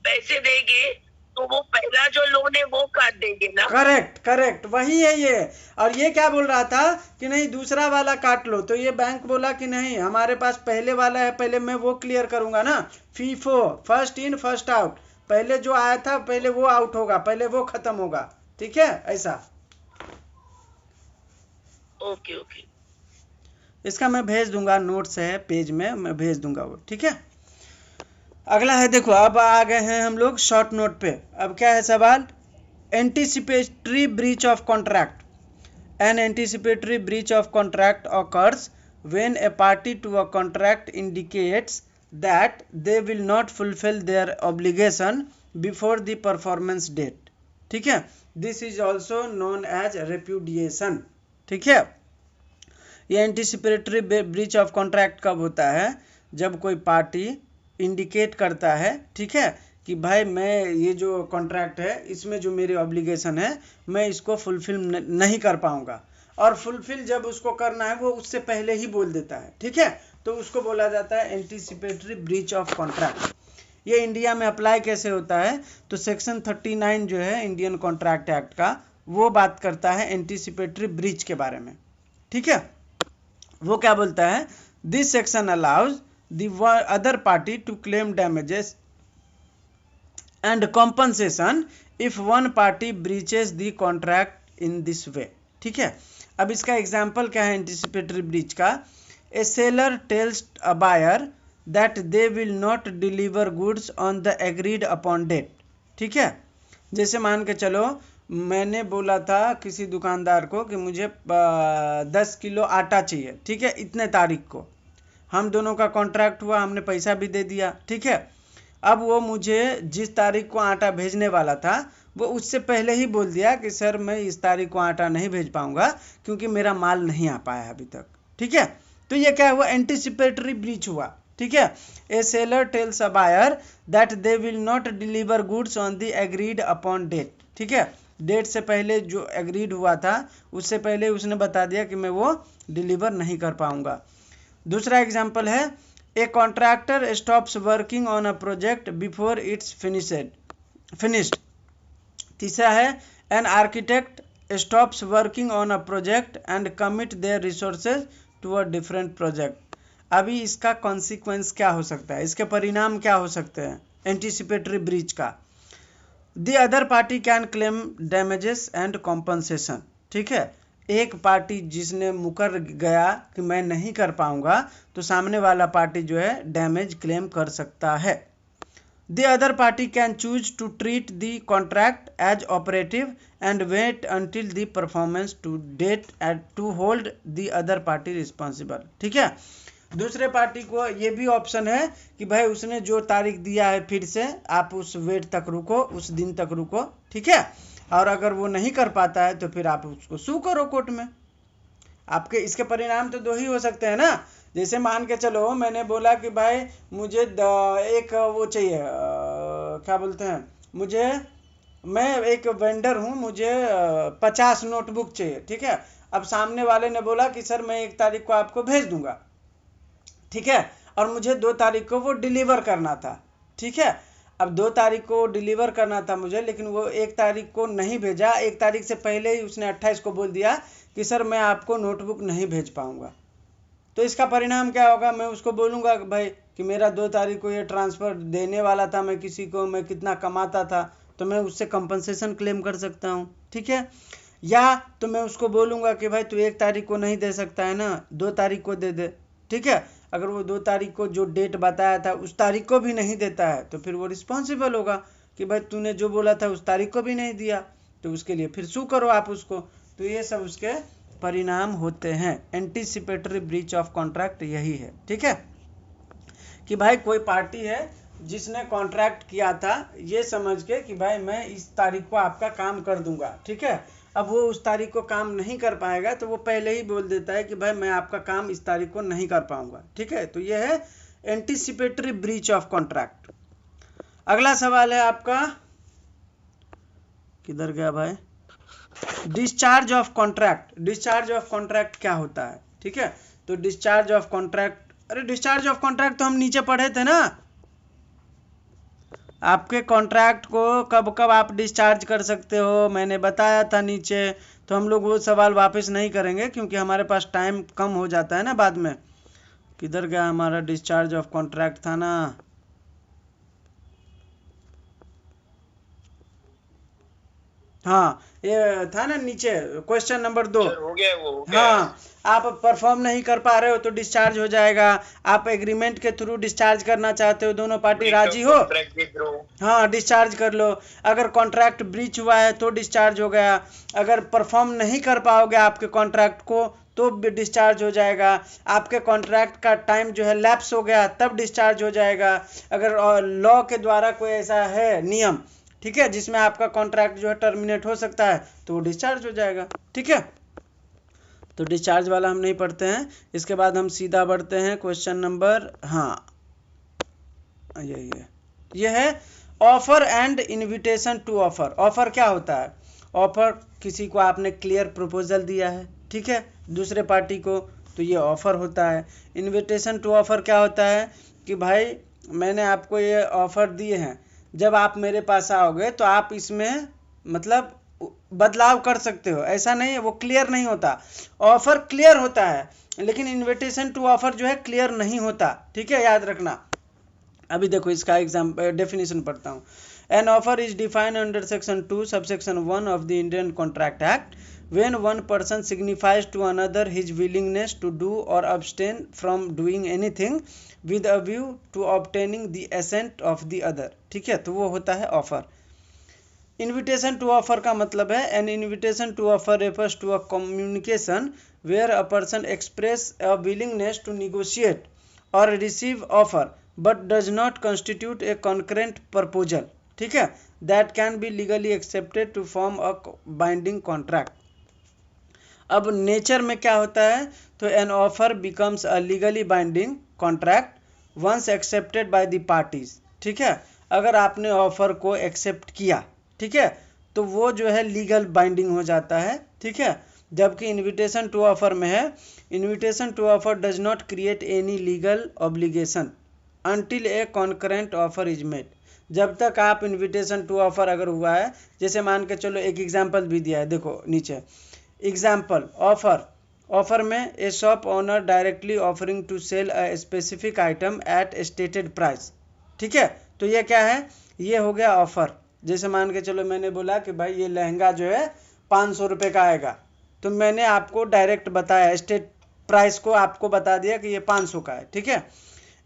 पैसे देंगे तो वो पहला जो लोन उन्हें वो काट देंगे ना। करेक्ट करेक्ट, वही है ये। और ये क्या बोल रहा था कि नहीं दूसरा वाला काट लो, तो ये बैंक बोला कि नहीं हमारे पास पहले वाला है, पहले मैं वो क्लियर करूंगा ना, FIFO, first in first out, पहले जो आया था पहले वो आउट होगा, पहले वो खत्म होगा, ठीक है ऐसा। ओके ओके, इसका मैं भेज दूंगा, नोट्स है पेज में, मैं भेज दूंगा वो, ठीक है। अगला है, देखो अब आ गए हैं हम लोग शॉर्ट नोट पे। अब क्या है सवाल, anticipatory breach of contract. An anticipatory breach of contract occurs when a party to a contract indicates that they will not fulfill their obligation before the performance date, ठीक है। This is also known as repudiation, ठीक है। ये anticipatory breach of contract कब होता है, जब कोई पार्टी इंडिकेट करता है, ठीक है, कि भाई मैं ये जो कॉन्ट्रैक्ट है इसमें जो मेरी ऑब्लिगेशन है मैं इसको फुलफिल नहीं कर पाऊंगा, और फुलफिल जब उसको करना है वो उससे पहले ही बोल देता है, ठीक है, तो उसको बोला जाता है एंटीसिपेटरी ब्रीच ऑफ कॉन्ट्रैक्ट। ये इंडिया में अप्लाई कैसे होता है, तो सेक्शन 39 जो है इंडियन कॉन्ट्रैक्ट एक्ट का, वो बात करता है एंटीसिपेटरी ब्रीच के बारे में, ठीक है। वो क्या बोलता है, this section allows the other party to claim damages and compensation if one party breaches the contract in this way, ठीक है। अब इसका एग्जाम्पल क्या है एंटीसिपेटरी ब्रीच का, a seller tells a buyer that they will not deliver goods on the agreed upon date, ठीक है। जैसे मान के चलो मैंने बोला था किसी दुकानदार को कि मुझे 10 किलो आटा चाहिए, ठीक है, इतने तारीख को, हम दोनों का कॉन्ट्रैक्ट हुआ, हमने पैसा भी दे दिया, ठीक है। अब वो मुझे जिस तारीख को आटा भेजने वाला था वो उससे पहले ही बोल दिया कि सर मैं इस तारीख को आटा नहीं भेज पाऊंगा क्योंकि मेरा माल नहीं आ पाया अभी तक, ठीक है। तो ये क्या हुआ, एंटीसिपेटरी ब्रीच हुआ, ठीक है। A seller tells a buyer that they will not deliver goods on the agreed upon date, ठीक है, डेट से पहले जो एग्रीड हुआ था उससे पहले उसने बता दिया कि मैं वो डिलीवर नहीं कर पाऊंगा। दूसरा एग्जाम्पल है, a contractor stops working on a project before it's finished. तीसरा है, an architect stops working on a project and commit their resources to a different project. अभी इसका कॉन्सिक्वेंस क्या हो सकता है, इसके परिणाम क्या हो सकते हैं एंटीसिपेटरी ब्रीच का, the other party can claim damages and compensation, ठीक है। एक पार्टी जिसने मुकर गया कि मैं नहीं कर पाऊंगा तो सामने वाला पार्टी जो है डैमेज क्लेम कर सकता है। The other party can choose to treat the contract as operative and wait until the performance to date at to hold the other party responsible, ठीक है। दूसरे पार्टी को ये भी ऑप्शन है कि भाई उसने जो तारीख दिया है फिर से आप उस वेट तक रुको, उस दिन तक रुको, ठीक है, और अगर वो नहीं कर पाता है तो फिर आप उसको सू करो कोर्ट में। आपके इसके परिणाम तो दो ही हो सकते हैं ना, जैसे मान के चलो मैंने बोला कि भाई मुझे एक वो चाहिए, क्या बोलते हैं, मुझे, मैं एक वेंडर हूँ, मुझे 50 नोटबुक चाहिए, ठीक है। अब सामने वाले ने बोला कि सर मैं 1 तारीख को आपको भेज दूंगा, ठीक है, और मुझे 2 तारीख को वो डिलीवर करना था, ठीक है। अब 2 तारीख को डिलीवर करना था मुझे, लेकिन वो 1 तारीख को नहीं भेजा, 1 तारीख से पहले ही उसने 28 को बोल दिया कि सर मैं आपको नोटबुक नहीं भेज पाऊंगा। तो इसका परिणाम क्या होगा, मैं उसको बोलूँगा भाई कि मेरा 2 तारीख को ये ट्रांसफ़र देने वाला था मैं किसी को, मैं कितना कमाता था, तो मैं उससे कंपनसेशन क्लेम कर सकता हूँ, ठीक है। या तो मैं उसको बोलूँगा कि भाई तू 1 तारीख को नहीं दे सकता है ना, 2 तारीख को दे दे, ठीक है। अगर वो 2 तारीख को जो डेट बताया था उस तारीख को भी नहीं देता है तो फिर वो रिस्पॉन्सिबल होगा कि भाई तूने जो बोला था उस तारीख को भी नहीं दिया, तो उसके लिए फिर सू करो आप उसको। तो ये सब उसके परिणाम होते हैं। एंटीसिपेटरी ब्रीच ऑफ कॉन्ट्रैक्ट यही है, ठीक है, कि भाई कोई पार्टी है जिसने कॉन्ट्रैक्ट किया था ये समझ के कि भाई मैं इस तारीख को आपका काम कर दूंगा, ठीक है। अब वो उस तारीख को काम नहीं कर पाएगा तो वो पहले ही बोल देता है कि भाई मैं आपका काम इस तारीख को नहीं कर पाऊंगा, ठीक है। तो ये है एंटीसिपेटरी ब्रीच ऑफ कॉन्ट्रैक्ट। अगला सवाल है आपका, किधर गया भाई, discharge of contract. Discharge of contract क्या होता है, ठीक है। तो डिस्चार्ज ऑफ कॉन्ट्रैक्ट, अरे डिस्चार्ज ऑफ कॉन्ट्रैक्ट तो हम नीचे पढ़े थे ना, आपके कॉन्ट्रैक्ट को कब कब आप डिस्चार्ज कर सकते हो मैंने बताया था नीचे, तो हम लोग वो सवाल वापस नहीं करेंगे क्योंकि हमारे पास टाइम कम हो जाता है ना बाद में। किधर गया हमारा डिस्चार्ज ऑफ कॉन्ट्रैक्ट था ना, हाँ ये था ना नीचे क्वेश्चन नंबर 2। हो गया वो, हो गया। हाँ, आप परफॉर्म नहीं कर पा रहे हो तो डिस्चार्ज हो जाएगा। आप एग्रीमेंट के थ्रू डिस्चार्ज करना चाहते हो, दोनों पार्टी राजी हो, हाँ डिस्चार्ज कर लो। अगर कॉन्ट्रैक्ट ब्रीच हुआ है तो डिस्चार्ज हो गया। अगर परफॉर्म नहीं कर पाओगे आपके कॉन्ट्रैक्ट को तो डिस्चार्ज हो जाएगा। आपके कॉन्ट्रैक्ट का टाइम जो है लैप्स हो गया तब डिस्चार्ज हो जाएगा। अगर लॉ के द्वारा कोई ऐसा है नियम, ठीक है, जिसमें आपका कॉन्ट्रैक्ट जो है टर्मिनेट हो सकता है तो वो डिस्चार्ज हो जाएगा। ठीक है, तो डिस्चार्ज वाला हम नहीं पढ़ते हैं। इसके बाद हम सीधा बढ़ते हैं क्वेश्चन नंबर, हाँ यही है, ये है offer and invitation to offer. Offer क्या होता है? ऑफर किसी को आपने क्लियर प्रपोजल दिया है, ठीक है, दूसरे पार्टी को, तो ये ऑफर होता है। इनविटेशन टू ऑफर क्या होता है कि भाई मैंने आपको ये ऑफर दिए हैं, जब आप मेरे पास आओगे तो आप इसमें मतलब बदलाव कर सकते हो। ऐसा नहीं है, वो क्लियर नहीं होता। ऑफर क्लियर होता है लेकिन इनविटेशन टू ऑफर जो है क्लियर नहीं होता, ठीक है, याद रखना। अभी देखो इसका एग्जाम्पल डेफिनेशन पढ़ता हूँ। An offer is defined under section 2 subsection 1 of the Indian Contract act when one person signifies to another his willingness to do or abstain from doing anything with a view to obtaining the assent of the other। ठीक है, तो वो होता है offer. Invitation to offer का मतलब है an invitation to offer refers to a communication where a person express a willingness to negotiate or receive offer but does not constitute a concurrent proposal, ठीक है, that can be legally accepted to form a binding contract. अब nature में क्या होता है, तो an offer becomes a legally binding contract once accepted by the parties. ठीक है, अगर आपने ऑफर को एक्सेप्ट किया, ठीक है, तो वो जो है लीगल बाइंडिंग हो जाता है। ठीक है, जबकि इनविटेशन टू ऑफर में है invitation to offer does not create any legal obligation until a concurrent offer is made. जब तक आप इनविटेशन टू ऑफर अगर हुआ है, जैसे मान के चलो एक एग्जांपल भी दिया है, देखो नीचे एग्जाम्पल ऑफर में a shop owner directly offering to sell a specific item at stated price. ठीक है, तो ये क्या है, ये हो गया ऑफर। जैसे मान के चलो मैंने बोला कि भाई ये लहंगा जो है 500 रुपये का आएगा, तो मैंने आपको डायरेक्ट बताया, स्टेट प्राइस को आपको बता दिया कि ये 500 का है। ठीक है,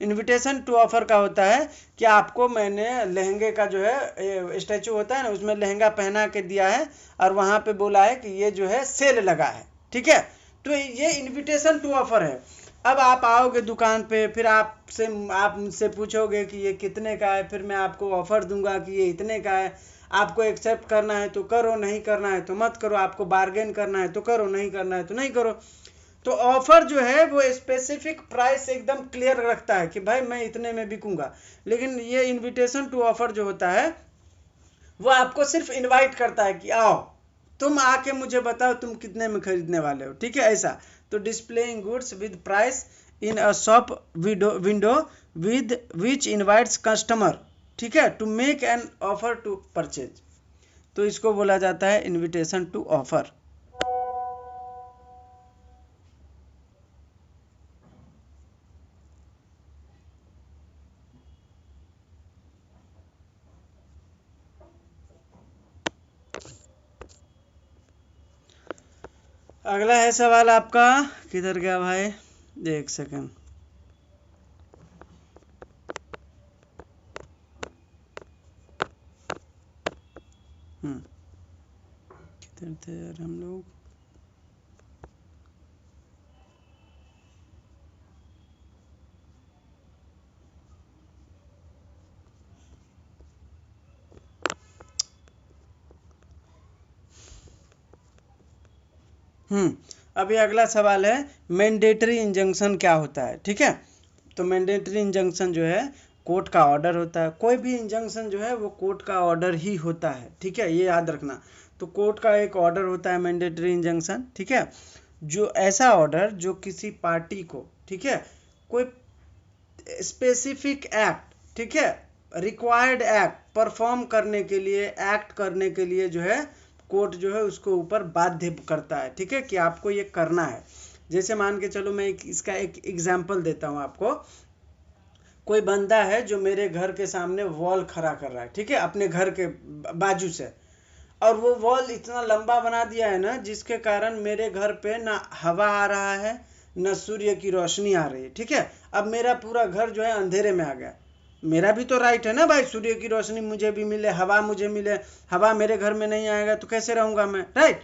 इनविटेशन टू ऑफर का होता है कि आपको मैंने लहंगे का जो है स्टैचू होता है ना, उसमें लहंगा पहना के दिया है और वहाँ पे बोला है कि ये जो है सेल लगा है। ठीक है, तो ये इनविटेशन टू ऑफर है। अब आप आओगे दुकान पे, फिर आप मुझसे पूछोगे कि ये कितने का है, फिर मैं आपको ऑफर दूंगा कि ये इतने का है। आपको एक्सेप्ट करना है तो करो, नहीं करना है तो मत करो। आपको बार्गेन करना है तो करो, नहीं करना है तो नहीं करो। तो ऑफर जो है वो स्पेसिफिक प्राइस एकदम क्लियर रखता है कि भाई मैं इतने में बिकूंगा। लेकिन ये इनविटेशन टू ऑफर जो होता है वो आपको सिर्फ इनवाइट करता है कि आओ, तुम आके मुझे बताओ तुम कितने में खरीदने वाले हो। ठीक है, ऐसा। तो displaying goods with price in a shop window with which invites customer, ठीक है, to make an offer to purchase, तो इसको बोला जाता है इनविटेशन टू ऑफर। अगला है सवाल आपका, किधर गया भाई, एक सेकंड, किधर थे यार हम लोग। अभी अगला सवाल है मैंडेटरी इंजंक्शन क्या होता है। ठीक है, तो मैंडेटरी इंजंक्शन जो है कोर्ट का ऑर्डर होता है। कोई भी इंजंक्शन जो है वो कोर्ट का ऑर्डर ही होता है। ठीक है, ये याद रखना। तो कोर्ट का एक ऑर्डर होता है मैंडेटरी इंजंक्शन। ठीक है, जो ऐसा ऑर्डर जो किसी पार्टी को, ठीक है, कोई स्पेसिफिक एक्ट, ठीक है, रिक्वायर्ड एक्ट परफॉर्म करने के लिए, एक्ट करने के लिए जो है कोर्ट जो है उसको ऊपर बाध्य करता है, ठीक है, कि आपको ये करना है। जैसे मान के चलो मैं इसका एक एग्जाम्पल देता हूँ आपको। कोई बंदा है जो मेरे घर के सामने वॉल खड़ा कर रहा है, ठीक है, अपने घर के बाजू से, और वो वॉल इतना लंबा बना दिया है ना जिसके कारण मेरे घर पे ना हवा आ रहा है ना सूर्य की रोशनी आ रही है, ठीक है। अब मेरा पूरा घर जो है अंधेरे में आ गया। मेरा भी तो राइट है ना भाई, सूर्य की रोशनी मुझे भी मिले, हवा मुझे मिले। हवा मेरे घर में नहीं आएगा तो कैसे रहूंगा मैं, राइट।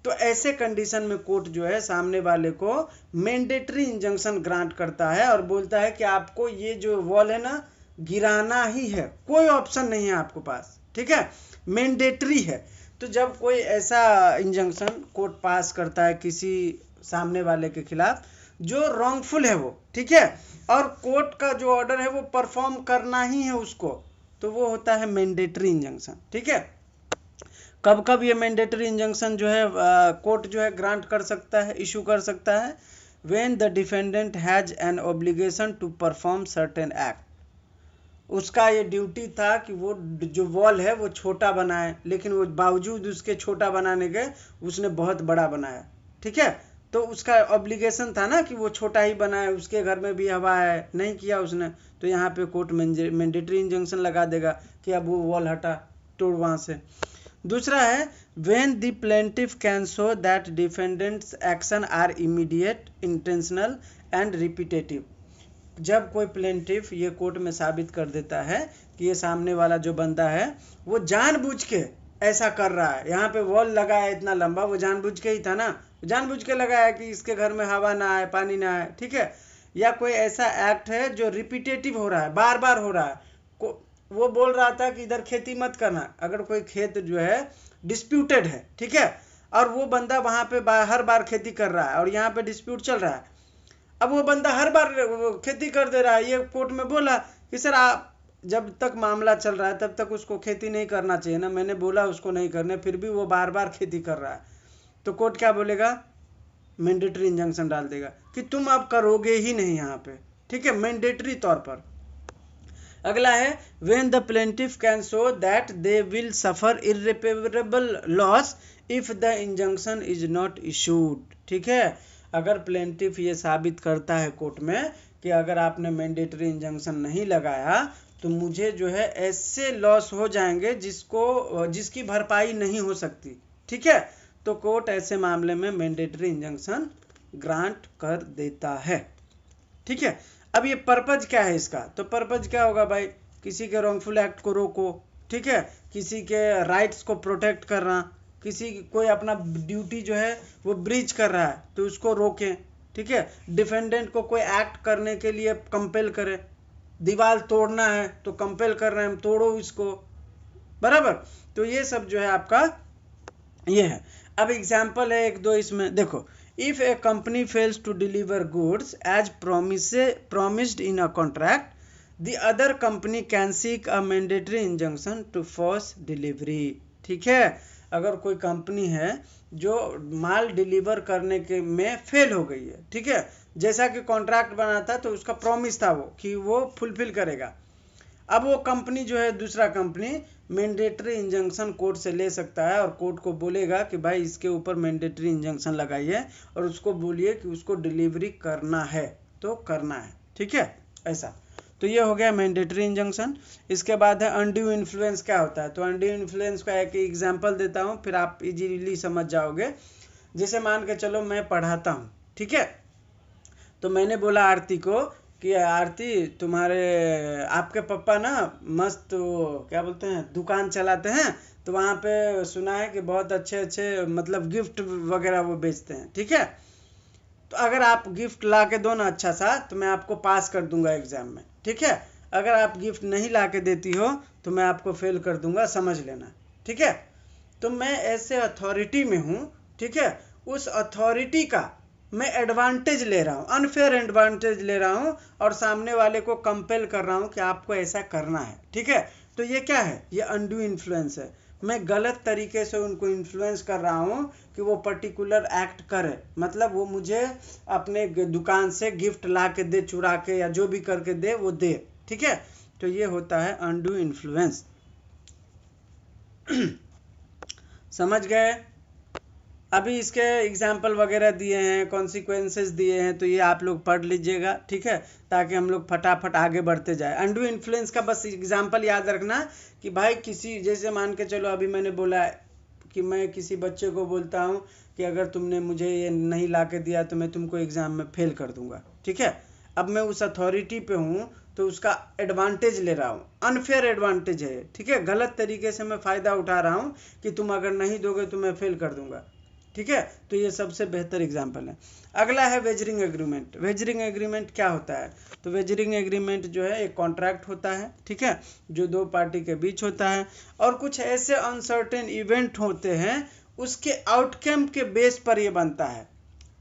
तो ऐसे कंडीशन में कोर्ट जो है सामने वाले को मैंडेटरी इंजंक्शन ग्रांट करता है और बोलता है कि आपको ये जो वॉल है ना गिराना ही है, कोई ऑप्शन नहीं है आपके पास, ठीक है, मैंडेटरी है। तो जब कोई ऐसा इंजंक्शन कोर्ट पास करता है किसी सामने वाले के खिलाफ जो रॉन्गफुल है वो, ठीक है, और कोर्ट का जो ऑर्डर है वो परफॉर्म करना ही है उसको, तो वो होता है मैंडेटरी इंजंक्शन, ठीक है। कब कब ये मैंडेटरी इंजंक्शन जो है कोर्ट जो है ग्रांट कर सकता है, इशू कर सकता है, when the defendant has an obligation to perform certain act. उसका ये ड्यूटी था कि वो जो वॉल है वो छोटा बनाए, लेकिन वो बावजूद उसके छोटा बनाने के उसने बहुत बड़ा बनाया, ठीक है। तो उसका ऑब्लिगेशन था ना कि वो छोटा ही बनाए, उसके घर में भी हवा है, नहीं किया उसने, तो यहाँ पे कोर्ट मैंडेटरी इंजंक्शन लगा देगा कि अब वो वॉल हटा, तोड़ वहाँ से। दूसरा है when the plaintiff can show that defendant's action are immediate, intentional and repetitive. जब कोई प्लेंटिफ ये कोर्ट में साबित कर देता है कि ये सामने वाला जो बंदा है वो जानबूझ के ऐसा कर रहा है, यहाँ पे वॉल लगा है इतना लंबा, वो जानबूझ के ही था ना, जानबूझ के लगाया कि इसके घर में हवा ना आए, पानी ना आए, ठीक है। या कोई ऐसा एक्ट है जो रिपीटेटिव हो रहा है, बार बार हो रहा है। वो बोल रहा था कि इधर खेती मत करना, अगर कोई खेत जो है डिस्प्यूटेड है, ठीक है, और वो बंदा वहाँ पे हर बार खेती कर रहा है और यहाँ पे डिस्प्यूट चल रहा है, अब वो बंदा हर बार खेती कर दे रहा है। ये कोर्ट में बोला कि सर आप जब तक मामला चल रहा है तब तक उसको खेती नहीं करना चाहिए ना, मैंने बोला उसको नहीं करने, फिर भी वो बार बार खेती कर रहा है, तो कोर्ट क्या बोलेगा, मैंडेटरी इंजंक्शन डाल देगा कि तुम अब करोगे ही नहीं यहाँ पे, ठीक है, मैंडेटरी तौर पर। अगला है when the plaintiff can show that they will suffer irreparable loss if the injunction is not issued, ठीक है। अगर प्लेंटिफ ये साबित करता है कोर्ट में कि अगर आपने मैंडेटरी इंजंक्शन नहीं लगाया तो मुझे जो है ऐसे लॉस हो जाएंगे जिसकी भरपाई नहीं हो सकती, ठीक है, तो कोर्ट ऐसे मामले में मैंडेटरी इंजंक्शन ग्रांट कर देता है, ठीक है। अब ये पर्पज क्या है इसका, तो पर्पज क्या होगा भाई, किसी के रॉन्गफुल एक्ट को रोको, ठीक है, किसी के राइट्स को प्रोटेक्ट करना, किसी कोई अपना ड्यूटी जो है वो ब्रीच कर रहा है तो उसको रोकें, ठीक है। डिफेंडेंट को कोई एक्ट करने के लिए कंपेल करे, दीवार तोड़ना है तो कंपेल कर रहे हैं हम, तोड़ो इसको, बराबर। तो ये सब जो है आपका ये है। अब एग्जाम्पल है एक दो इसमें, देखो, if a company fails to deliver goods as promised in a contract, the other company can seek a mandatory injunction to force delivery, ठीक है। अगर कोई कंपनी है जो माल डिलीवर करने के में फेल हो गई है, ठीक है, जैसा कि कॉन्ट्रैक्ट बना था तो उसका प्रॉमिस था वो कि वो फुलफिल करेगा, अब वो कंपनी जो है दूसरा कंपनी मैंडेटरी इंजंक्शन कोर्ट से ले सकता है और कोर्ट को बोलेगा कि भाई इसके ऊपर मैंडेटरी इंजंक्शन लगाइए और उसको बोलिए कि उसको डिलीवरी करना है तो करना है, ठीक है, ऐसा। तो ये हो गया मैंडेटरी इंजंक्शन। इसके बाद है अनड्यू इन्फ्लुएंस क्या होता है, तो अनड्यू इन्फ्लुएंस का एक एग्जांपल देता हूँ फिर आप इजीली समझ जाओगे। जैसे मान के चलो मैं पढ़ाता हूँ, ठीक है, तो मैंने बोला आरती को कि आरती तुम्हारे आपके पापा ना मस्त क्या बोलते हैं दुकान चलाते हैं, तो वहाँ पे सुना है कि बहुत अच्छे अच्छे मतलब गिफ्ट वगैरह वो बेचते हैं, ठीक है, तो अगर आप गिफ्ट ला के दो ना अच्छा सा तो मैं आपको पास कर दूंगा एग्जाम में, ठीक है, अगर आप गिफ्ट नहीं ला के देती हो तो मैं आपको फेल कर दूंगा, समझ लेना, ठीक है। तो मैं ऐसे अथॉरिटी में हूँ, ठीक है, उस अथॉरिटी का मैं एडवांटेज ले रहा हूँ, अनफेयर एडवांटेज ले रहा हूँ और सामने वाले को कंपेल कर रहा हूँ कि आपको ऐसा करना है, ठीक है। तो ये क्या है, ये अनड्यू इन्फ्लुएंस है, मैं गलत तरीके से उनको इन्फ्लुएंस कर रहा हूँ कि वो पर्टिकुलर एक्ट करे, मतलब वो मुझे अपने दुकान से गिफ्ट ला के दे, चुरा के या जो भी करके दे वो दे, ठीक है। तो ये होता है अनड्यू इन्फ्लुएंस। समझ गए? अभी इसके एग्जाम्पल वगैरह दिए हैं, कॉन्सिक्वेंसेस दिए हैं, तो ये आप लोग पढ़ लीजिएगा, ठीक है, ताकि हम लोग फटाफट आगे बढ़ते जाए। अनड्यू इन्फ्लुएंस का बस एग्जाम्पल याद रखना कि भाई किसी, जैसे मान के चलो अभी मैंने बोला कि मैं किसी बच्चे को बोलता हूँ कि अगर तुमने मुझे ये नहीं ला के दिया तो मैं तुमको एग्जाम में फेल कर दूंगा, ठीक है। अब मैं उस अथॉरिटी पे हूँ तो उसका एडवांटेज ले रहा हूँ, अनफेयर एडवांटेज है, ठीक है, गलत तरीके से मैं फ़ायदा उठा रहा हूँ कि तुम अगर नहीं दोगे तो मैं फेल कर दूंगा, ठीक है। तो ये सबसे बेहतर एग्जाम्पल है। अगला है वेजरिंग एग्रीमेंट। वेजरिंग एग्रीमेंट क्या होता है? तो वेजरिंग एग्रीमेंट जो है एक कॉन्ट्रैक्ट होता है, ठीक है, जो दो पार्टी के बीच होता है, और कुछ ऐसे अनसर्टेन इवेंट होते हैं उसके आउटकम के बेस पर ये बनता है,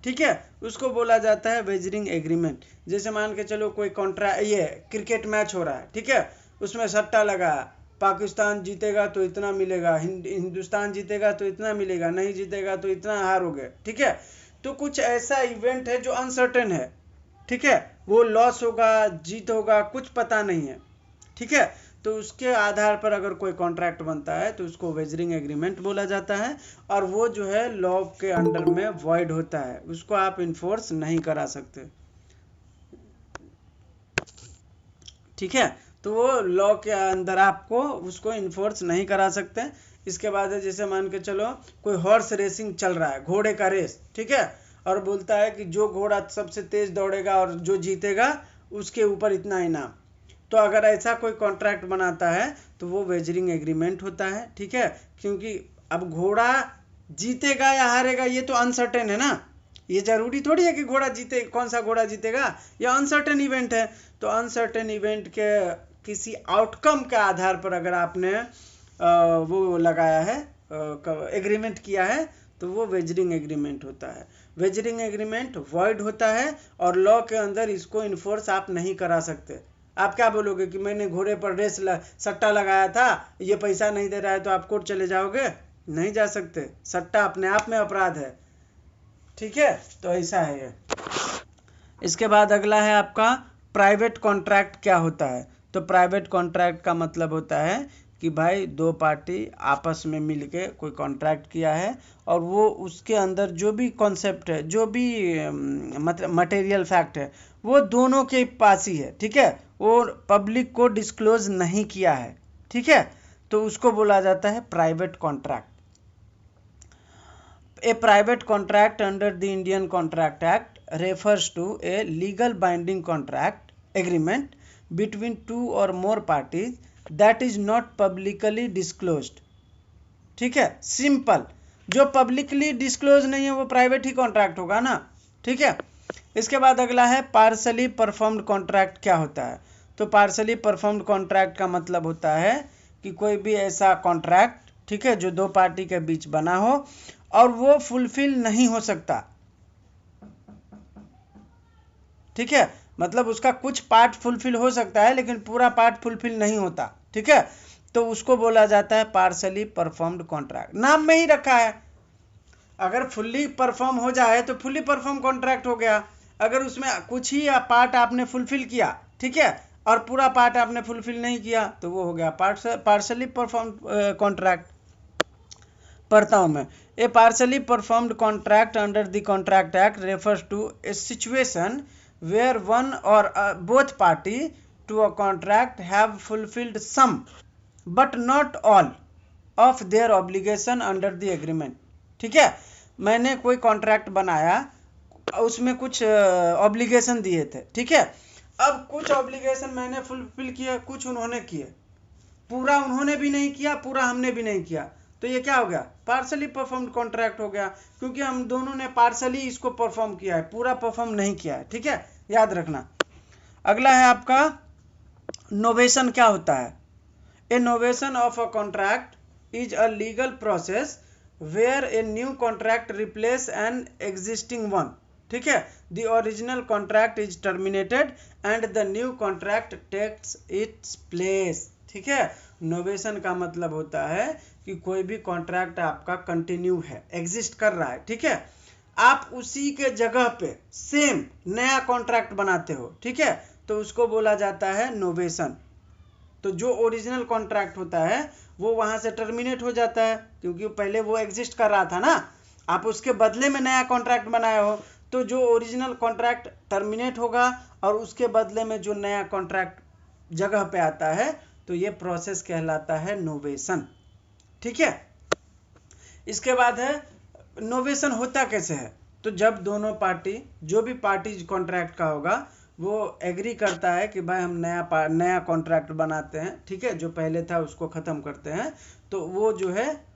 ठीक है, उसको बोला जाता है वेजरिंग एग्रीमेंट। जैसे मान के चलो कोई ये क्रिकेट मैच हो रहा है, ठीक है, उसमें सट्टा लगा, पाकिस्तान जीतेगा तो इतना मिलेगा, हिंदुस्तान जीतेगा तो इतना मिलेगा, नहीं जीतेगा तो इतना हारोगे, ठीक है। तो कुछ ऐसा इवेंट है जो अनसर्टेन है, ठीक है, वो लॉस होगा, जीत होगा, कुछ पता नहीं है, ठीक है। तो उसके आधार पर अगर कोई कॉन्ट्रैक्ट बनता है तो उसको वेजरिंग एग्रीमेंट बोला जाता है, और वो जो है लॉ के अंडर में वॉइड होता है, उसको आप इन्फोर्स नहीं करा सकते, ठीक है। तो वो लॉ के अंदर आपको उसको इन्फोर्स नहीं करा सकते। इसके बाद है, जैसे मान के चलो कोई हॉर्स रेसिंग चल रहा है, घोड़े का रेस, ठीक है, और बोलता है कि जो घोड़ा सबसे तेज दौड़ेगा और जो जीतेगा उसके ऊपर इतना इनाम। तो अगर ऐसा कोई कॉन्ट्रैक्ट बनाता है तो वो वेजरिंग एग्रीमेंट होता है, ठीक है, क्योंकि अब घोड़ा जीतेगा या हारेगा ये तो अनसर्टेन है ना, ये जरूरी थोड़ी है कि घोड़ा जीते, कौन सा घोड़ा जीतेगा, ये अनसर्टेन इवेंट है। तो अनसर्टेन इवेंट के किसी आउटकम के आधार पर अगर आपने वो लगाया है, एग्रीमेंट किया है, तो वो वेजरिंग एग्रीमेंट होता है। वेजरिंग एग्रीमेंट वॉइड होता है और लॉ के अंदर इसको इन्फोर्स आप नहीं करा सकते। आप क्या बोलोगे कि मैंने घोड़े पर सट्टा लगाया था, ये पैसा नहीं दे रहा है, तो आप कोर्ट चले जाओगे? नहीं जा सकते, सट्टा अपने आप में अपराध है, ठीक है। तो ऐसा है ये। इसके बाद अगला है आपका प्राइवेट कॉन्ट्रैक्ट। क्या होता है? तो प्राइवेट कॉन्ट्रैक्ट का मतलब होता है कि भाई दो पार्टी आपस में मिलके कोई कॉन्ट्रैक्ट किया है, और वो उसके अंदर जो भी कॉन्सेप्ट है, जो भी मतलब मटेरियल फैक्ट है, वो दोनों के पास ही है, ठीक है, वो पब्लिक को डिस्क्लोज नहीं किया है, ठीक है, तो उसको बोला जाता है private contract. A private contract under the Indian Contract Act refers to a legal binding contract agreement between two or more parties that is not publicly disclosed, ठीक है, सिंपल। जो पब्लिकली डिस्क्लोज नहीं है वो प्राइवेट ही contract होगा ना, ठीक है। इसके बाद अगला है पार्सली परफॉर्म्ड कॉन्ट्रैक्ट। क्या होता है? तो पार्सली परफॉर्म्ड कॉन्ट्रैक्ट का मतलब होता है कि कोई भी ऐसा कॉन्ट्रैक्ट, ठीक है, जो दो पार्टी के बीच बना हो और वो फुलफिल नहीं हो सकता, ठीक है, मतलब उसका कुछ पार्ट फुलफिल हो सकता है लेकिन पूरा पार्ट फुलफिल नहीं होता, ठीक है, तो उसको बोला जाता है पार्सली परफॉर्म्ड कॉन्ट्रैक्ट। नाम में ही रखा है, अगर फुल्ली परफॉर्म हो जाए तो फुल्ली परफॉर्म कॉन्ट्रैक्ट हो गया, अगर उसमें कुछ ही पार्ट आपने फुलफिल किया, ठीक है, और पूरा पार्ट आपने फुलफिल नहीं किया, तो वो हो गया पार्सली परफॉर्म कॉन्ट्रैक्ट। पढ़ता हूं मैं। A partially performed contract under the contract act refers to a situation where one or both party to a contract have fulfilled some but not all of their obligation under the agreement, ठीक है, मैंने कोई contract बनाया, उसमें कुछ obligation दिए थे, ठीक है, अब कुछ ऑब्लिगेशन मैंने फुलफिल किया, कुछ उन्होंने किए, पूरा उन्होंने भी नहीं किया, पूरा हमने भी नहीं किया, तो ये क्या हो गया? पार्सली परफॉर्म्ड कॉन्ट्रैक्ट हो गया, क्योंकि हम दोनों ने पार्सली इसको परफॉर्म किया है, पूरा परफॉर्म नहीं किया है, ठीक है, याद रखना। अगला है आपका नोवेशन। क्या होता है? A novation of a contract is a legal process where a new contract replace an existing one, ठीक है, the original contract is terminated and the new contract takes its place, ठीक है। नोवेशन का मतलब होता है कि कोई भी कॉन्ट्रैक्ट आपका कंटिन्यू है, एग्जिस्ट कर रहा है, ठीक है, आप उसी के जगह पे सेम नया कॉन्ट्रैक्ट बनाते हो, ठीक है, तो उसको बोला जाता है नोवेशन, तो जो ओरिजिनल कॉन्ट्रैक्ट होता है वो वहाँ से टर्मिनेट हो जाता है, क्योंकि पहले वो एग्जिस्ट कर रहा था ना, आप उसके बदले में नया कॉन्ट्रैक्ट बनाए हो, तो जो ओरिजिनल कॉन्ट्रैक्ट टर्मिनेट होगा और उसके बदले में जो नया कॉन्ट्रैक्ट जगह पे आता है, तो ये प्रोसेस कहलाता है नोवेशन। ठीक है, इसके बाद है नोवेशन होता कैसे है। तो जब दोनों पार्टी, जो भी पार्टी कॉन्ट्रैक्ट का होगा, वो एग्री करता है कि भाई हम नया कॉन्ट्रैक्ट बनाते हैं, ठीक है, जो पहले था उसको ख़त्म करते हैं, तो वो जो है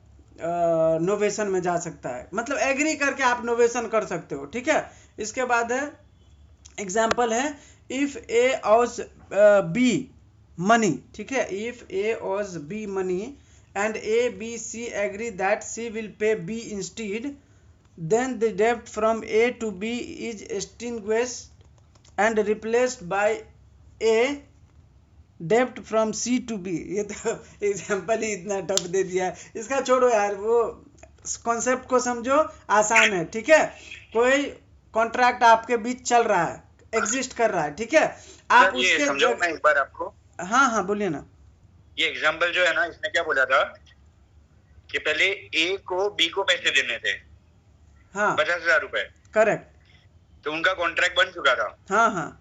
नोवेशन में जा सकता है। मतलब एग्री करके आप नोवेशन कर सकते हो। ठीक है, इसके बाद है एग्जाम्पल है if A owes B money. ठीक है, if A owes B money and A B C agree that C will pay B instead, then the debt from A to B is extinguished and replaced by a debt from C to B। ये तो example ही इतना tough they दिया है, इसका छोड़ो यार, वो concept को समझो, आसान है। ठीक है, कोई कॉन्ट्रैक्ट आपके बीच चल रहा है, एग्जिस्ट कर रहा है, ठीक है, आप उसके समझो मैं एक बार आपको। हाँ हाँ बोलिए ना। ये एग्जाम्पल जो है ना, इसने क्या बोला था कि पहले ए को बी को पैसे देने थे, हाँ 50,000 रुपए, करेक्ट, तो उनका कॉन्ट्रैक्ट बन चुका था। हाँ हाँ,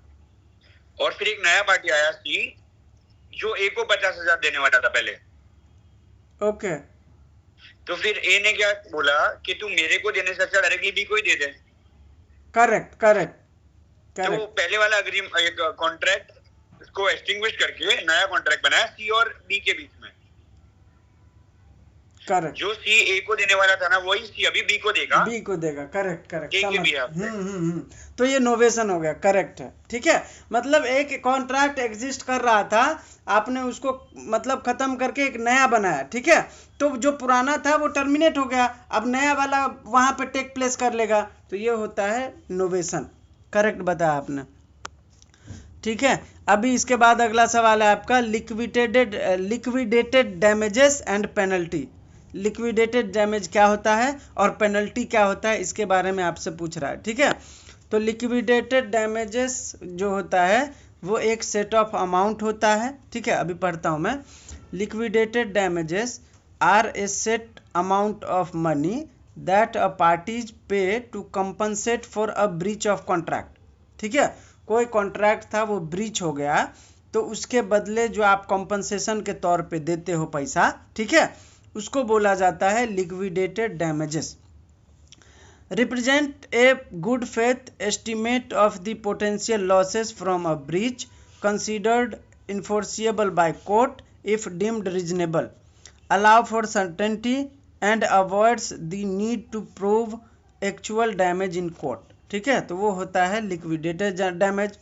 और फिर एक नया पार्टी आया सी, जो ए को 50,000 देने वाला था पहले। ओके, तो फिर ए ने क्या बोला कि तू मेरे को देने से अच्छा डायरेक्टली बी को ही दे दे। करेक्ट करेक्ट तो करेक्ट, पहले वाला एक कॉन्ट्रैक्ट को एक्सटिंग्विश करके नया कॉन्ट्रैक्ट बनाया सी और बी के बीच में। करेक्ट, जो सी ए को देने वाला था ना, वही सी अभी बी को देगा, बी को देगा। करेक्ट करेक्ट, एक ही समझ। भी है आपने। तो ये नोवेशन हो गया, करेक्ट है। ठीक है, मतलब एक कॉन्ट्रैक्ट एग्जिस्ट कर रहा था, आपने उसको मतलब खत्म करके एक नया बनाया। ठीक है, तो जो पुराना था वो टर्मिनेट हो गया, अब नया वाला वहां पे टेक प्लेस कर लेगा, तो ये होता है नोवेशन। करेक्ट बताया आपने। ठीक है, अभी इसके बाद अगला सवाल है आपका liquidated damages and penalty. Liquidated damage क्या होता है और पेनल्टी क्या होता है, इसके बारे में आपसे पूछ रहा है। ठीक है, तो लिक्विडेटेड डैमेजेस जो होता है वो एक सेट ऑफ अमाउंट होता है। ठीक है, अभी पढ़ता हूँ मैं। Liquidated damages are a set amount of money that a parties pay to compensate for a breach of contract. ठीक है, कोई कॉन्ट्रैक्ट था वो ब्रीच हो गया, तो उसके बदले जो आप कंपनसेशन के तौर पे देते हो पैसा, ठीक है, उसको बोला जाता है liquidated damages. Represent a good faith estimate of the potential losses from a breach considered enforceable by court if deemed reasonable, allow for certainty and avoids the need to prove actual damage in court. ठीक है, तो वो होता है liquidated damage.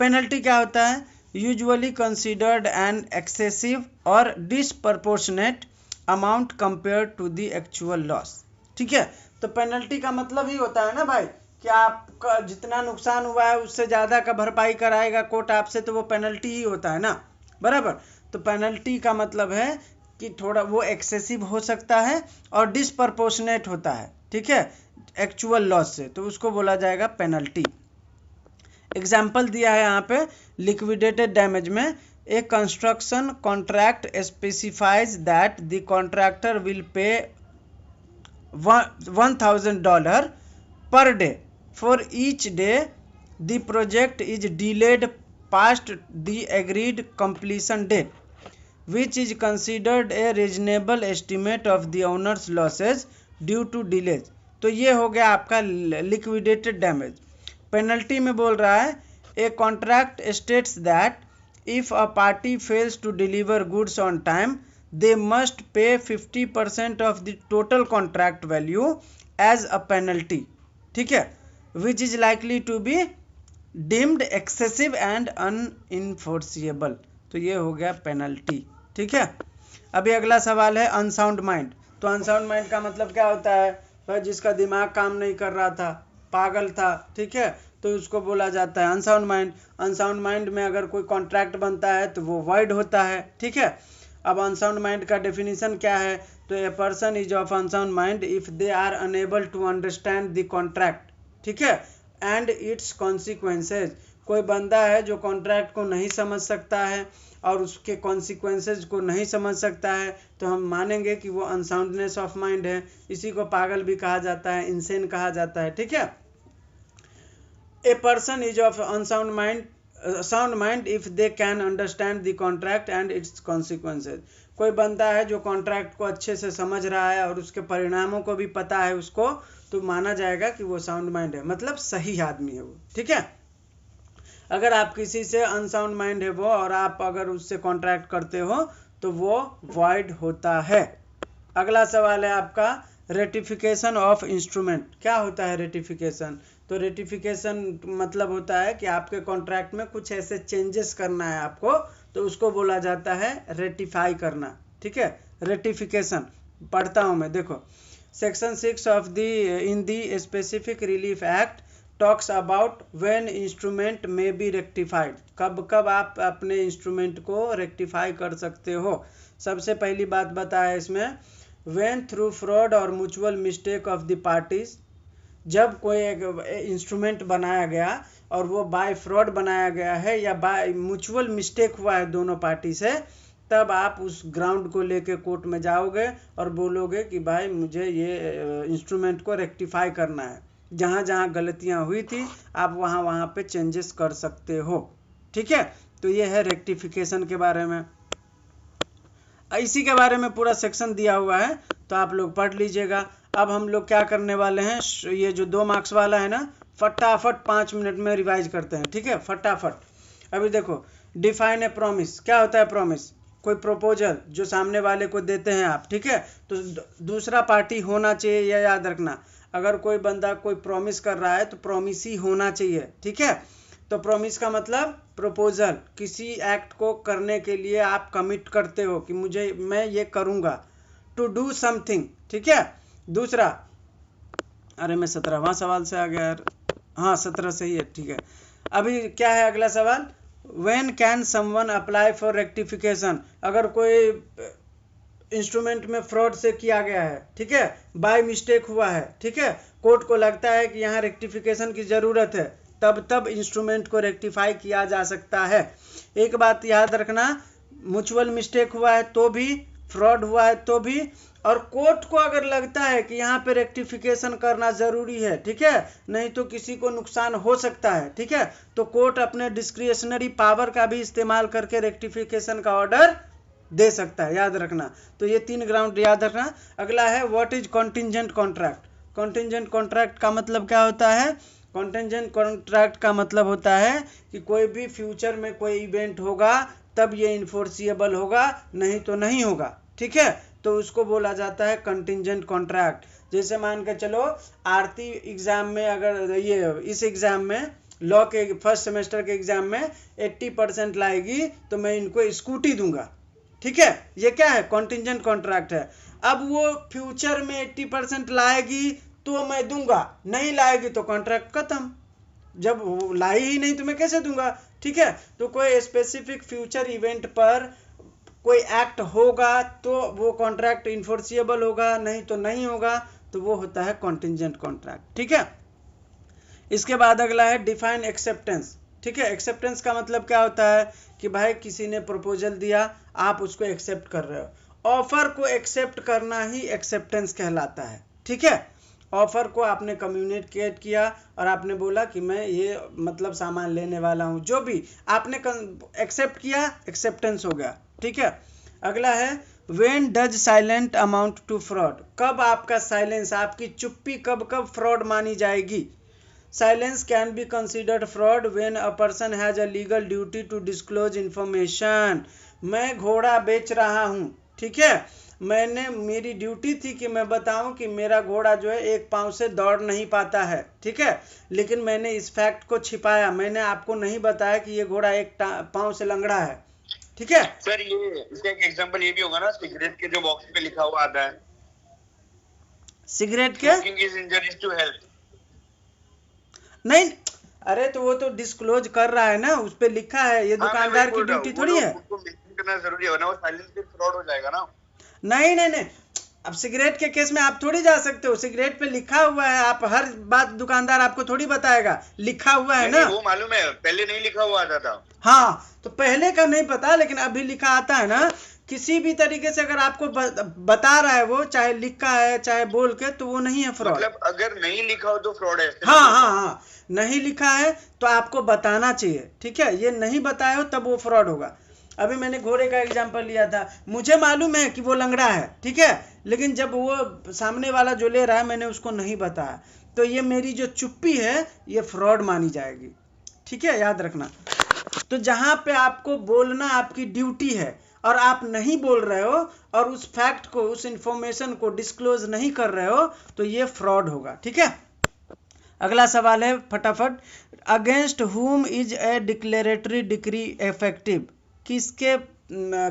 Penalty क्या होता है? Usually considered an excessive और disproportionate amount compare to the actual loss. ठीक है, तो पेनल्टी का मतलब ही होता है ना भाई कि आपका जितना नुकसान हुआ है उससे ज़्यादा का भरपाई कराएगा कोर्ट आपसे, तो वो पेनल्टी ही होता है ना, बराबर। तो पेनल्टी का मतलब है कि थोड़ा वो एक्सेसिव हो सकता है और डिसप्रपोर्शनेट होता है, ठीक है, एक्चुअल लॉस से, तो उसको बोला जाएगा पेनल्टी। एग्जाम्पल दिया है यहाँ पे लिक्विडेटेड डैमेज में, a construction contract specifies that the contractor will pay $1,000 per day for each day the project is delayed past the agreed completion date, which is considered a reasonable estimate of the owner's losses due to delays। तो ये हो गया आपका liquidated damage. Penalty में बोल रहा है a contract states that if a party fails to deliver goods on time they must pay 50% of the total contract value as a penalty, ठीक है, which is likely to be deemed excessive and unenforceable। तो ये हो गया penalty. ठीक है, अभी अगला सवाल है अनसाउंड माइंड। तो अनसाउंड माइंड का मतलब क्या होता है? भाई जिसका दिमाग काम नहीं कर रहा था, पागल था, ठीक है, तो उसको बोला जाता है अनसाउंड माइंड। अनसाउंड माइंड में अगर कोई कॉन्ट्रैक्ट बनता है तो वो वॉइड होता है। ठीक है, अब अनसाउंड माइंड का डेफिनेशन क्या है? तो a person is of unsound mind if they are unable to understand the contract, ठीक है, एंड इट्स कॉन्सिक्वेंसेज कोई बंदा है जो कॉन्ट्रैक्ट को नहीं समझ सकता है और उसके कॉन्सिक्वेंसेज को नहीं समझ सकता है, तो हम मानेंगे कि वो अनसाउंडनेस ऑफ माइंड है। इसी को पागल भी कहा जाता है, इंसेन कहा जाता है, ठीक है। ए person is of unsound mind sound mind if they can understand the contract and it's consequences. कोई बंदा है जो कॉन्ट्रैक्ट को अच्छे से समझ रहा है और उसके परिणामों को भी पता है उसको, तो माना जाएगा कि वो साउंड माइंड है, मतलब सही आदमी है वो, ठीक है। अगर आप किसी से अनसाउंड माइंड है वो और आप अगर उससे कॉन्ट्रैक्ट करते हो तो वो वॉइड होता है। अगला सवाल है आपका रेटिफिकेशन ऑफ इंस्ट्रूमेंट। क्या होता है रेटिफिकेशन? तो रेटिफिकेशन मतलब होता है कि आपके कॉन्ट्रैक्ट में कुछ ऐसे चेंजेस करना है आपको, तो उसको बोला जाता है रेटिफाई करना, ठीक है। रेटिफिकेशन पढ़ता हूँ मैं, देखो। Section 6 of the in the specific relief act talks about when instrument may be rectified. कब कब आप अपने इंस्ट्रूमेंट को रेक्टिफाई कर सकते हो। सबसे पहली बात बताया इसमें, व्हेन थ्रू फ्रॉड और mutual mistake of the parties. जब कोई एक इंस्ट्रूमेंट बनाया गया और वो बाय फ्रॉड बनाया गया है या बाय म्यूचुअल मिस्टेक हुआ है दोनों पार्टी से, तब आप उस ग्राउंड को लेके कोर्ट में जाओगे और बोलोगे कि भाई मुझे ये इंस्ट्रूमेंट को रेक्टिफाई करना है। जहाँ जहाँ गलतियाँ हुई थी आप वहाँ वहाँ पे चेंजेस कर सकते हो, ठीक है। तो ये है रेक्टिफिकेशन के बारे में। इसी के बारे में पूरा सेक्शन दिया हुआ है, तो आप लोग पढ़ लीजिएगा। अब हम लोग क्या करने वाले हैं, ये जो 2 मार्क्स वाला है ना, फटाफट 5 मिनट में रिवाइज करते हैं, ठीक है, फटाफट। अभी देखो, डिफाइन ए प्रॉमिस। क्या होता है प्रॉमिस? कोई प्रपोजल जो सामने वाले को देते हैं आप, ठीक है। तो दूसरा पार्टी होना चाहिए, यह याद रखना। अगर कोई बंदा कोई प्रॉमिस कर रहा है तो प्रॉमिस ही होना चाहिए, ठीक है। तो प्रॉमिस का मतलब प्रपोजल, किसी एक्ट को करने के लिए आप कमिट करते हो कि मैं ये करूँगा, टू डू समथिंग, ठीक है। दूसरा, अरे मैं 17वां सवाल से आ गया यार, हाँ 17 से ही है, ठीक है। अभी क्या है अगला सवाल, when can someone apply for rectification. अगर कोई इंस्ट्रूमेंट में फ्रॉड से किया गया है, ठीक है, बाय मिस्टेक हुआ है, ठीक है, कोर्ट को लगता है कि यहाँ रेक्टिफिकेशन की ज़रूरत है, तब इंस्ट्रूमेंट को रेक्टिफाई किया जा सकता है। एक बात याद रखना, म्यूचुअल मिस्टेक हुआ है तो भी, फ्रॉड हुआ है तो भी, और कोर्ट को अगर लगता है कि यहाँ पे रेक्टिफिकेशन करना ज़रूरी है, ठीक है, नहीं तो किसी को नुकसान हो सकता है, ठीक है, तो कोर्ट अपने डिस्क्रिशनरी पावर का भी इस्तेमाल करके रेक्टिफिकेशन का ऑर्डर दे सकता है, याद रखना। तो ये 3 ग्राउंड याद रखना। अगला है what is contingent contract. Contingent contract का मतलब क्या होता है? कॉन्टिंजेंट कॉन्ट्रैक्ट का मतलब होता है कि कोई भी फ्यूचर में कोई इवेंट होगा तब ये इन्फोर्सिएबल होगा, नहीं तो नहीं होगा, ठीक है। तो उसको बोला जाता है कंटिंजेंट कॉन्ट्रैक्ट। जैसे मान के चलो आरती एग्जाम में, अगर ये इस एग्जाम में लॉ के फर्स्ट सेमेस्टर के एग्जाम में 80% लाएगी तो मैं इनको स्कूटी दूंगा, ठीक है। ये क्या है? कॉन्टिंजेंट कॉन्ट्रैक्ट है। अब वो फ्यूचर में 80% लाएगी तो मैं दूंगा, नहीं लाएगी तो कॉन्ट्रैक्ट खत्म। जब वो लाई ही नहीं तो मैं कैसे दूंगा, ठीक है। तो कोई स्पेसिफिक फ्यूचर इवेंट पर कोई एक्ट होगा तो वो कॉन्ट्रैक्ट इन्फोर्सिएबल होगा, नहीं तो नहीं होगा, तो वो होता है कॉन्टिंजेंट कॉन्ट्रैक्ट, ठीक है। इसके बाद अगला है डिफाइन एक्सेप्टेंस, ठीक है। एक्सेप्टेंस का मतलब क्या होता है कि भाई किसी ने प्रपोजल दिया, आप उसको एक्सेप्ट कर रहे हो। ऑफर को एक्सेप्ट करना ही एक्सेप्टेंस कहलाता है, ठीक है। ऑफर को आपने कम्युनिकेट किया और आपने बोला कि मैं ये मतलब सामान लेने वाला हूँ, जो भी आपने एक्सेप्ट किया, एक्सेप्टेंस हो गया, ठीक है। अगला है when does silent amount to fraud. कब आपका साइलेंस, आपकी चुप्पी कब फ्रॉड मानी जाएगी। Silence can be considered fraud when a person has a legal duty to disclose information. मैं घोड़ा बेच रहा हूँ, ठीक है, मेरी ड्यूटी थी कि मैं बताऊं कि मेरा घोड़ा जो है 1 पाँव से दौड़ नहीं पाता है, ठीक है, लेकिन मैंने इस फैक्ट को छिपाया, मैंने आपको नहीं बताया कि ये घोड़ा 1 पाँव से लंगड़ा है, ठीक है। सर ये इसका एक एग्जांपल ये भी होगा ना, सिगरेट के जो बॉक्स पे लिखा हुआ आता है, सिगरेट के smoking is injurious to health. नहीं, अरे तो वो तो डिस्क्लोज कर रहा है ना, उस पे लिखा है, ये दुकानदार की ड्यूटी थोड़ी है। उसको मेंशन करना जरूरी है, वरना वो साइलेंस पे फ्रॉड हो जाएगा ना। नहीं, अब सिगरेट के केस में आप थोड़ी जा सकते हो, सिगरेट पे लिखा हुआ है, आप हर बात दुकानदार आपको थोड़ी बताएगा, लिखा हुआ है ना। वो मालूम है, पहले नहीं लिखा हुआ आता था। हाँ, तो पहले का नहीं पता, लेकिन अभी लिखा आता है ना। किसी भी तरीके से अगर आपको बता रहा है वो, चाहे लिखा है चाहे बोल के, तो वो नहीं है फ्रॉड। मतलब अगर नहीं लिखा हो तो फ्रॉड है। हाँ हाँ हाँ, नहीं लिखा है तो आपको बताना चाहिए, ठीक है। ये नहीं बताया हो तब वो फ्रॉड होगा। अभी मैंने घोड़े का एग्जांपल लिया था, मुझे मालूम है कि वो लंगड़ा है, ठीक है, लेकिन जब वो सामने वाला जो ले रहा है मैंने उसको नहीं बताया, तो ये मेरी जो चुप्पी है ये फ्रॉड मानी जाएगी, ठीक है, याद रखना। तो जहां पे आपको बोलना आपकी ड्यूटी है और आप नहीं बोल रहे हो और उस फैक्ट को, उस इंफॉर्मेशन को डिस्क्लोज नहीं कर रहे हो, तो ये फ्रॉड होगा, ठीक है। अगला सवाल है फटाफट, अगेंस्ट हुम is a declaratory decree effective? किसके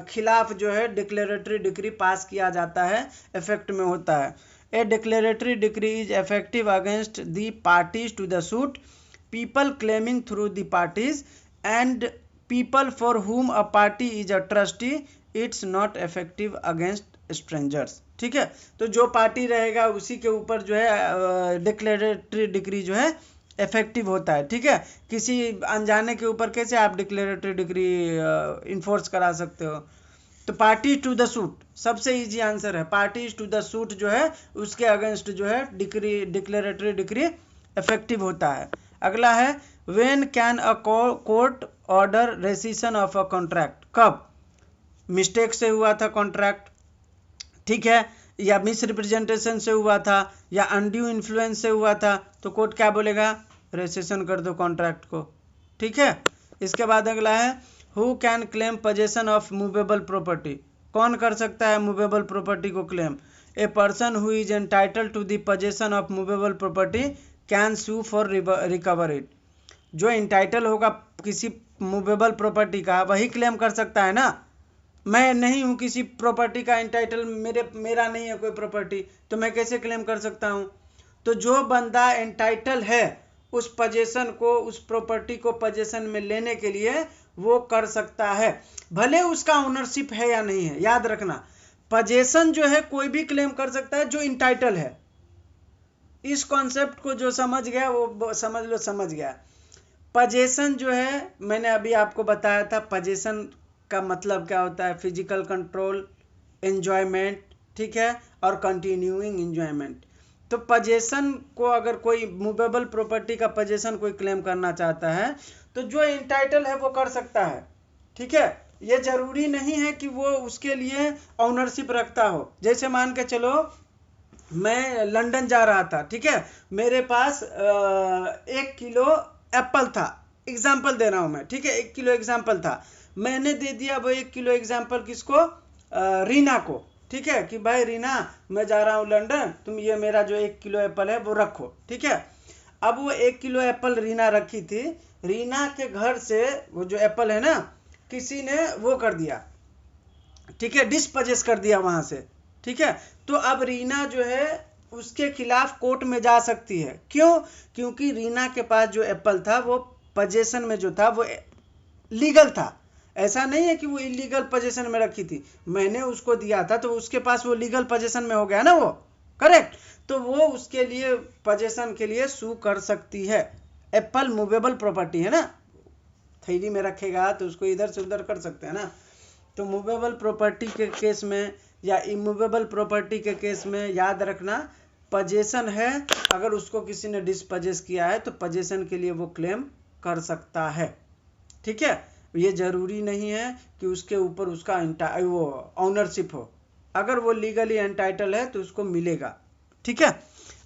खिलाफ जो है डिक्लेरेटरी डिक्री पास किया जाता है, इफेक्ट में होता है? A declaratory decree is effective against the parties to the suit, people claiming through the parties and people for whom a party is a trustee, it's not effective against strangers, ठीक है। तो जो party रहेगा उसी के ऊपर जो है डिक्लेरेटरी डिक्री जो है इफेक्टिव होता है, ठीक है। किसी अनजाने के ऊपर कैसे आप डिक्लेरेटरी डिक्री इन्फोर्स करा सकते हो? तो पार्टी टू द सूट सबसे इजी आंसर है, पार्टीज टू द सूट जो है उसके अगेंस्ट जो है डिक्लेरेटरी डिक्री इफेक्टिव होता है। अगला है, when can a court order rescission of a contract? कब? मिस्टेक से हुआ था कॉन्ट्रैक्ट, ठीक है, या मिस रिप्रेजेंटेशन से हुआ था, या अनड्यू इन्फ्लुएंस से हुआ था, तो कोर्ट क्या बोलेगा? रेसिशन कर दो कॉन्ट्रैक्ट को, ठीक है। इसके बाद अगला है, who can claim possession of movable property? कौन कर सकता है मूवेबल प्रॉपर्टी को claim? A person who is entitled to the possession of movable property can sue for recover it. जो एंटाइटल होगा किसी मूवेबल प्रॉपर्टी का वही क्लेम कर सकता है ना। मैं नहीं हूँ किसी प्रॉपर्टी का एंटाइटल, मेरा नहीं है कोई प्रॉपर्टी, तो मैं कैसे क्लेम कर सकता हूँ? तो जो बंदा एंटाइटल है उस पोजेशन को, उस प्रॉपर्टी को पोजेशन में लेने के लिए, वो कर सकता है, भले उसका ओनरशिप है या नहीं है। याद रखना, पोजेशन जो है कोई भी क्लेम कर सकता है जो एंटाइटल है। इस कॉन्सेप्ट को जो समझ गया वो समझ लो, समझ गया। पोजेशन जो है मैंने अभी आपको बताया था, पोजेशन का मतलब क्या होता है? फिजिकल कंट्रोल, एंजॉयमेंट, ठीक है, और कंटिन्यूइंग एंजॉयमेंट। तो पोजेशन को अगर कोई मूवेबल प्रॉपर्टी का पोजेशन कोई क्लेम करना चाहता है तो जो एंटाइटल है वो कर सकता है, ठीक है। ये जरूरी नहीं है कि वो उसके लिए ऑनरशिप रखता हो। जैसे मान के चलो मैं लंदन जा रहा था, ठीक है, मेरे पास 1 किलो एप्पल था, एग्जाम्पल दे रहा हूँ मैं, ठीक है, 1 किलो एग्जाम्पल था, मैंने दे दिया वो 1 किलो एग्जाम्पल किसको? रीना को, ठीक है, कि भाई रीना मैं जा रहा हूँ लंदन, तुम ये मेरा जो 1 किलो एप्पल है वो रखो, ठीक है। अब वो 1 किलो एप्पल रीना रखी थी, रीना के घर से वो जो एप्पल है ना किसी ने वो कर दिया, ठीक है, डिस्पोजेस कर दिया वहां से, ठीक है। तो अब रीना जो है उसके खिलाफ कोर्ट में जा सकती है। क्यों? क्योंकि रीना के पास जो एप्पल था वो पोजेशन में जो था वो लीगल था। ऐसा नहीं है कि वो इलीगल पोजीशन में रखी थी, मैंने उसको दिया था तो उसके पास वो लीगल पोजीशन में हो गया ना वो, करेक्ट। तो वो उसके लिए पोजीशन के लिए सू कर सकती है। एप्पल मूवेबल प्रॉपर्टी है ना, थैली में रखेगा तो उसको इधर से उधर कर सकते हैं ना। तो मूवेबल प्रॉपर्टी के केस में या इमूवेबल प्रॉपर्टी के केस में याद रखना पोजीशन है, अगर उसको किसी ने डिस्पोजेस किया है तो पोजीशन के लिए वो क्लेम कर सकता है, ठीक है। ये जरूरी नहीं है कि उसके ऊपर उसका वो ऑनरशिप हो, अगर वो लीगली एंटाइटल है तो उसको मिलेगा, ठीक है।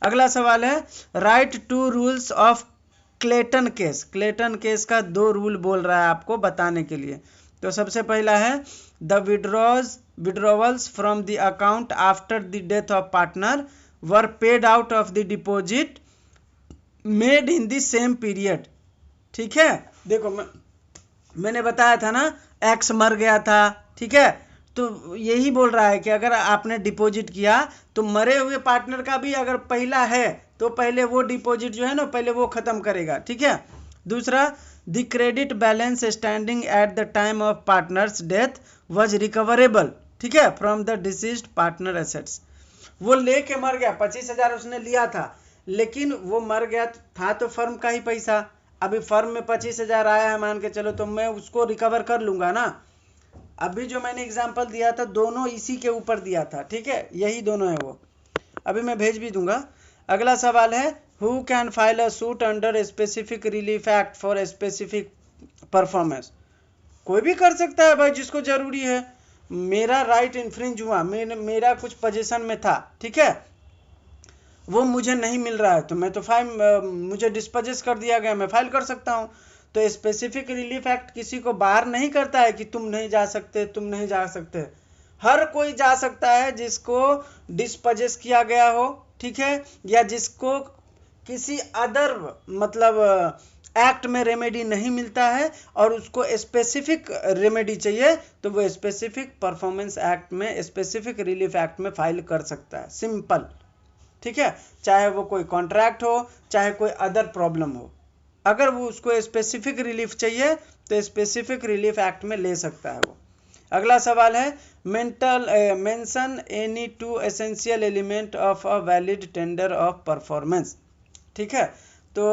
अगला सवाल है, right 2 rules of Clayton case. Clayton case का 2 रूल बोल रहा है आपको बताने के लिए। तो सबसे पहला है, the withdrawals from the account after the death of partner were paid out of the deposit made in the same period, ठीक है। देखो मैंने बताया था ना, एक्स मर गया था, ठीक है, तो यही बोल रहा है कि अगर आपने डिपॉजिट किया तो मरे हुए पार्टनर का भी अगर पहला है तो पहले वो डिपॉजिट जो है ना पहले वो खत्म करेगा, ठीक है। दूसरा, the credit balance standing at the time of partners death was recoverable, ठीक है, from the deceased partner assets. वो लेके मर गया, 25,000 उसने लिया था, लेकिन वो मर गया था तो फर्म का ही पैसा, अभी फर्म में 25,000 आया है मान के चलो, तो मैं उसको रिकवर कर लूंगा ना। अभी जो मैंने एग्जांपल दिया था दोनों इसी के ऊपर दिया था, ठीक है, यही दोनों है वो, अभी मैं भेज भी दूंगा। अगला सवाल है, who can file a suit under specific relief act for specific performance. कोई भी कर सकता है भाई जिसको जरूरी है। मेरा राइट इन्फ्रिंज हुआ, मेरा कुछ पोजीशन में था, ठीक है, वो मुझे नहीं मिल रहा है तो मैं तो फाइल, मुझे डिस्पोजेस कर दिया गया, मैं फाइल कर सकता हूँ। तो स्पेसिफिक रिलीफ एक्ट किसी को बाहर नहीं करता है कि तुम नहीं जा सकते, तुम नहीं जा सकते। हर कोई जा सकता है जिसको डिस्पोजेस किया गया हो, ठीक है, या जिसको किसी अदर मतलब एक्ट में रेमेडी नहीं मिलता है और उसको स्पेसिफिक रेमेडी चाहिए, तो वो स्पेसिफिक परफॉर्मेंस एक्ट में, स्पेसिफिक रिलीफ एक्ट में फाइल कर सकता है, सिंपल, ठीक है। चाहे वो कोई कॉन्ट्रैक्ट हो, चाहे कोई अदर प्रॉब्लम हो, अगर वो उसको स्पेसिफिक रिलीफ चाहिए तो स्पेसिफिक रिलीफ एक्ट में ले सकता है वो। अगला सवाल है, mention any 2 essential element of a valid tender of performance, ठीक है। तो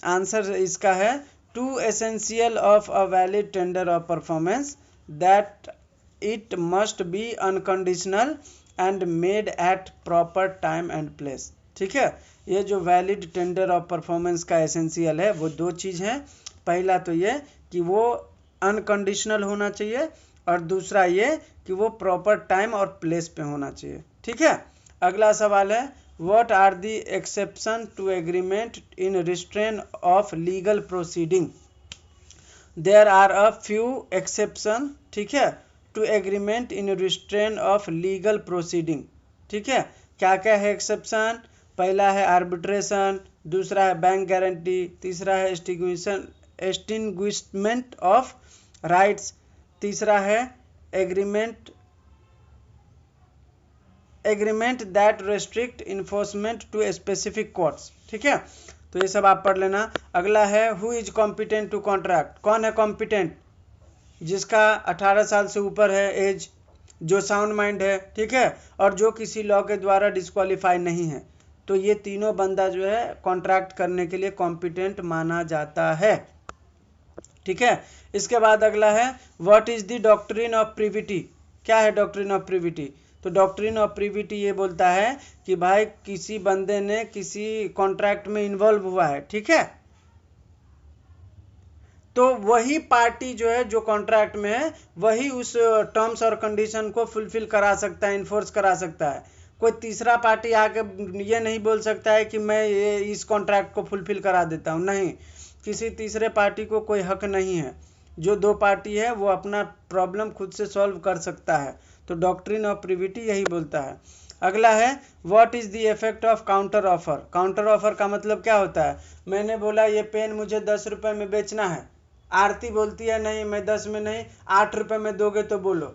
आंसर इसका है 2 essential of a valid tender of performance, that it must be unconditional and made at proper time and place, ठीक है। ये जो वैलिड टेंडर ऑफ परफॉर्मेंस का एसेंशियल है वो 2 चीज़ हैं। पहला तो ये कि वो अनकंडीशनल होना चाहिए और दूसरा ये कि वो प्रॉपर टाइम और प्लेस पे होना चाहिए, ठीक है। अगला सवाल है, what are the exception to agreement in restrain of legal proceeding. There are a few exception, ठीक है, to agreement in restrain of legal proceeding, ठीक है। क्या क्या है एक्सेप्शन? पहला है आर्बिट्रेशन, दूसरा है बैंक गारंटी, तीसरा है एक्सटिंग्विशमेंट ऑफ राइट्स, तीसरा है agreement that restrict enforcement to specific courts, ठीक है। तो ये सब आप पढ़ लेना। अगला है, who is competent to contract. कौन है कॉम्पिटेंट? जिसका 18 साल से ऊपर है एज, जो साउंड माइंड है, ठीक है, और जो किसी लॉ के द्वारा डिस्क्वालीफाई नहीं है। तो ये तीनों बंदा जो है कॉन्ट्रैक्ट करने के लिए कॉम्पिटेंट माना जाता है, ठीक है। इसके बाद अगला है, what is the doctrine of privity. क्या है डॉक्ट्रिन ऑफ प्रीविटी? तो डॉक्ट्रिन ऑफ प्रीविटी ये बोलता है कि भाई किसी बंदे ने किसी कॉन्ट्रैक्ट में इन्वॉल्व हुआ है, ठीक है, तो वही पार्टी जो है जो कॉन्ट्रैक्ट में है वही उस टर्म्स और कंडीशन को फुलफिल करा सकता है, इन्फोर्स करा सकता है। कोई तीसरा पार्टी आके ये नहीं बोल सकता है कि मैं ये इस कॉन्ट्रैक्ट को फुलफिल करा देता हूँ, नहीं, किसी तीसरे पार्टी को कोई हक नहीं है। जो 2 पार्टी है वो अपना प्रॉब्लम खुद से सॉल्व कर सकता है। तो डॉक्ट्रिन ऑफ प्रीविटी यही बोलता है। अगला है, what is the effect of counter offer. Counter offer का मतलब क्या होता है? मैंने बोला ये पेन मुझे 10 रुपये में बेचना है, आरती बोलती है नहीं मैं 10 में नहीं 8 रुपये में दोगे तो बोलो।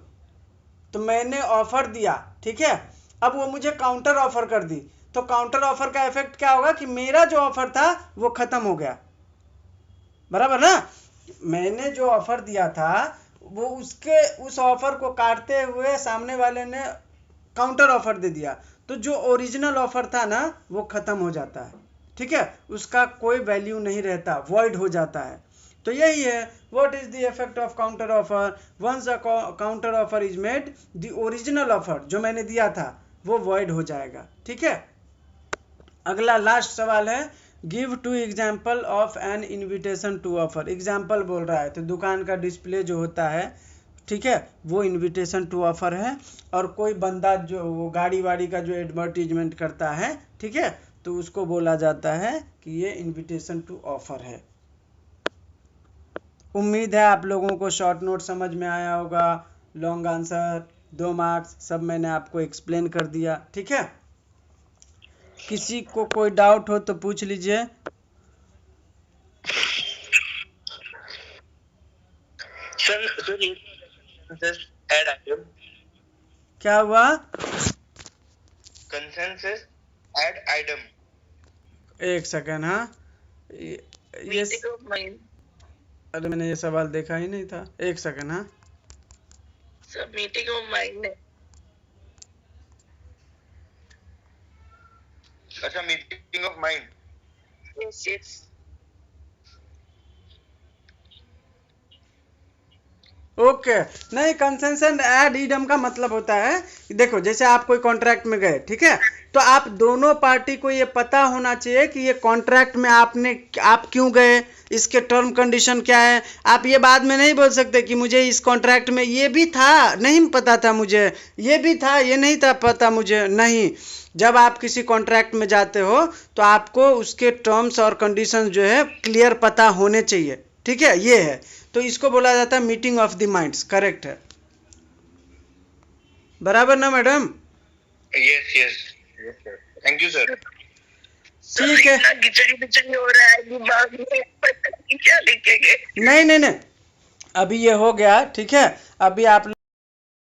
तो मैंने ऑफर दिया, ठीक है, अब वो मुझे काउंटर ऑफर कर दी, तो काउंटर ऑफर का इफेक्ट क्या होगा कि मेरा जो ऑफर था वो खत्म हो गया, बराबर ना। मैंने जो ऑफर दिया था वो उसके उस ऑफर को काटते हुए सामने वाले ने काउंटर ऑफर दे दिया, तो जो ओरिजिनल ऑफर था ना वो खत्म हो जाता है, ठीक है, उसका कोई वैल्यू नहीं रहता, वॉइड हो जाता है। तो यही है, what is the effect of counter offer. Once a counter offer is made, the original offer जो मैंने दिया था वो वॉइड हो जाएगा, ठीक है। अगला लास्ट सवाल है, give 2 example of an invitation to offer. Example बोल रहा है तो दुकान का डिस्प्ले जो होता है, ठीक है, वो इन्विटेशन टू ऑफर है। और कोई बंदा जो वो गाड़ी वाड़ी का जो एडवर्टीजमेंट करता है, ठीक है, तो उसको बोला जाता है कि ये इन्विटेशन टू ऑफर है। उम्मीद है आप लोगों को शॉर्ट नोट समझ में आया होगा। लॉन्ग आंसर, 2 मार्क्स, सब मैंने आपको एक्सप्लेन कर दिया, ठीक है। किसी को कोई डाउट हो तो पूछ लीजिए। क्या हुआ? Consensus add item. एक सेकेंड, हाँ, ये अरे मैंने ये सवाल देखा ही नहीं था, एक सेकेंड, हाँ। सब मीटिंग ऑफ माइंड है। अच्छा, meeting of mind. Yes, yes. Okay नहीं, कंसेंशन एड इडम का मतलब होता है कि देखो जैसे आप कोई कॉन्ट्रैक्ट में गए, ठीक है, तो आप दोनों पार्टी को ये पता होना चाहिए कि ये कॉन्ट्रैक्ट में आप क्यों गए, इसके टर्म कंडीशन क्या है. आप ये बाद में नहीं बोल सकते कि मुझे इस कॉन्ट्रैक्ट में ये भी था, नहीं पता था मुझे, ये भी था, ये नहीं था पता मुझे. नहीं, जब आप किसी कॉन्ट्रैक्ट में जाते हो तो आपको उसके टर्म्स और कंडीशन जो है क्लियर पता होने चाहिए. ठीक है, ये है, तो इसको बोला जाता है meeting of the minds. Correct है, बराबर ना madam? Yes yes yes sir, thank you sir. ठीक है. इतना खिचड़ी हो रहा है दिमाग में, पता नहीं क्या लिखेंगे. नहीं नहीं नहीं, अभी ये हो गया, ठीक है. अभी आप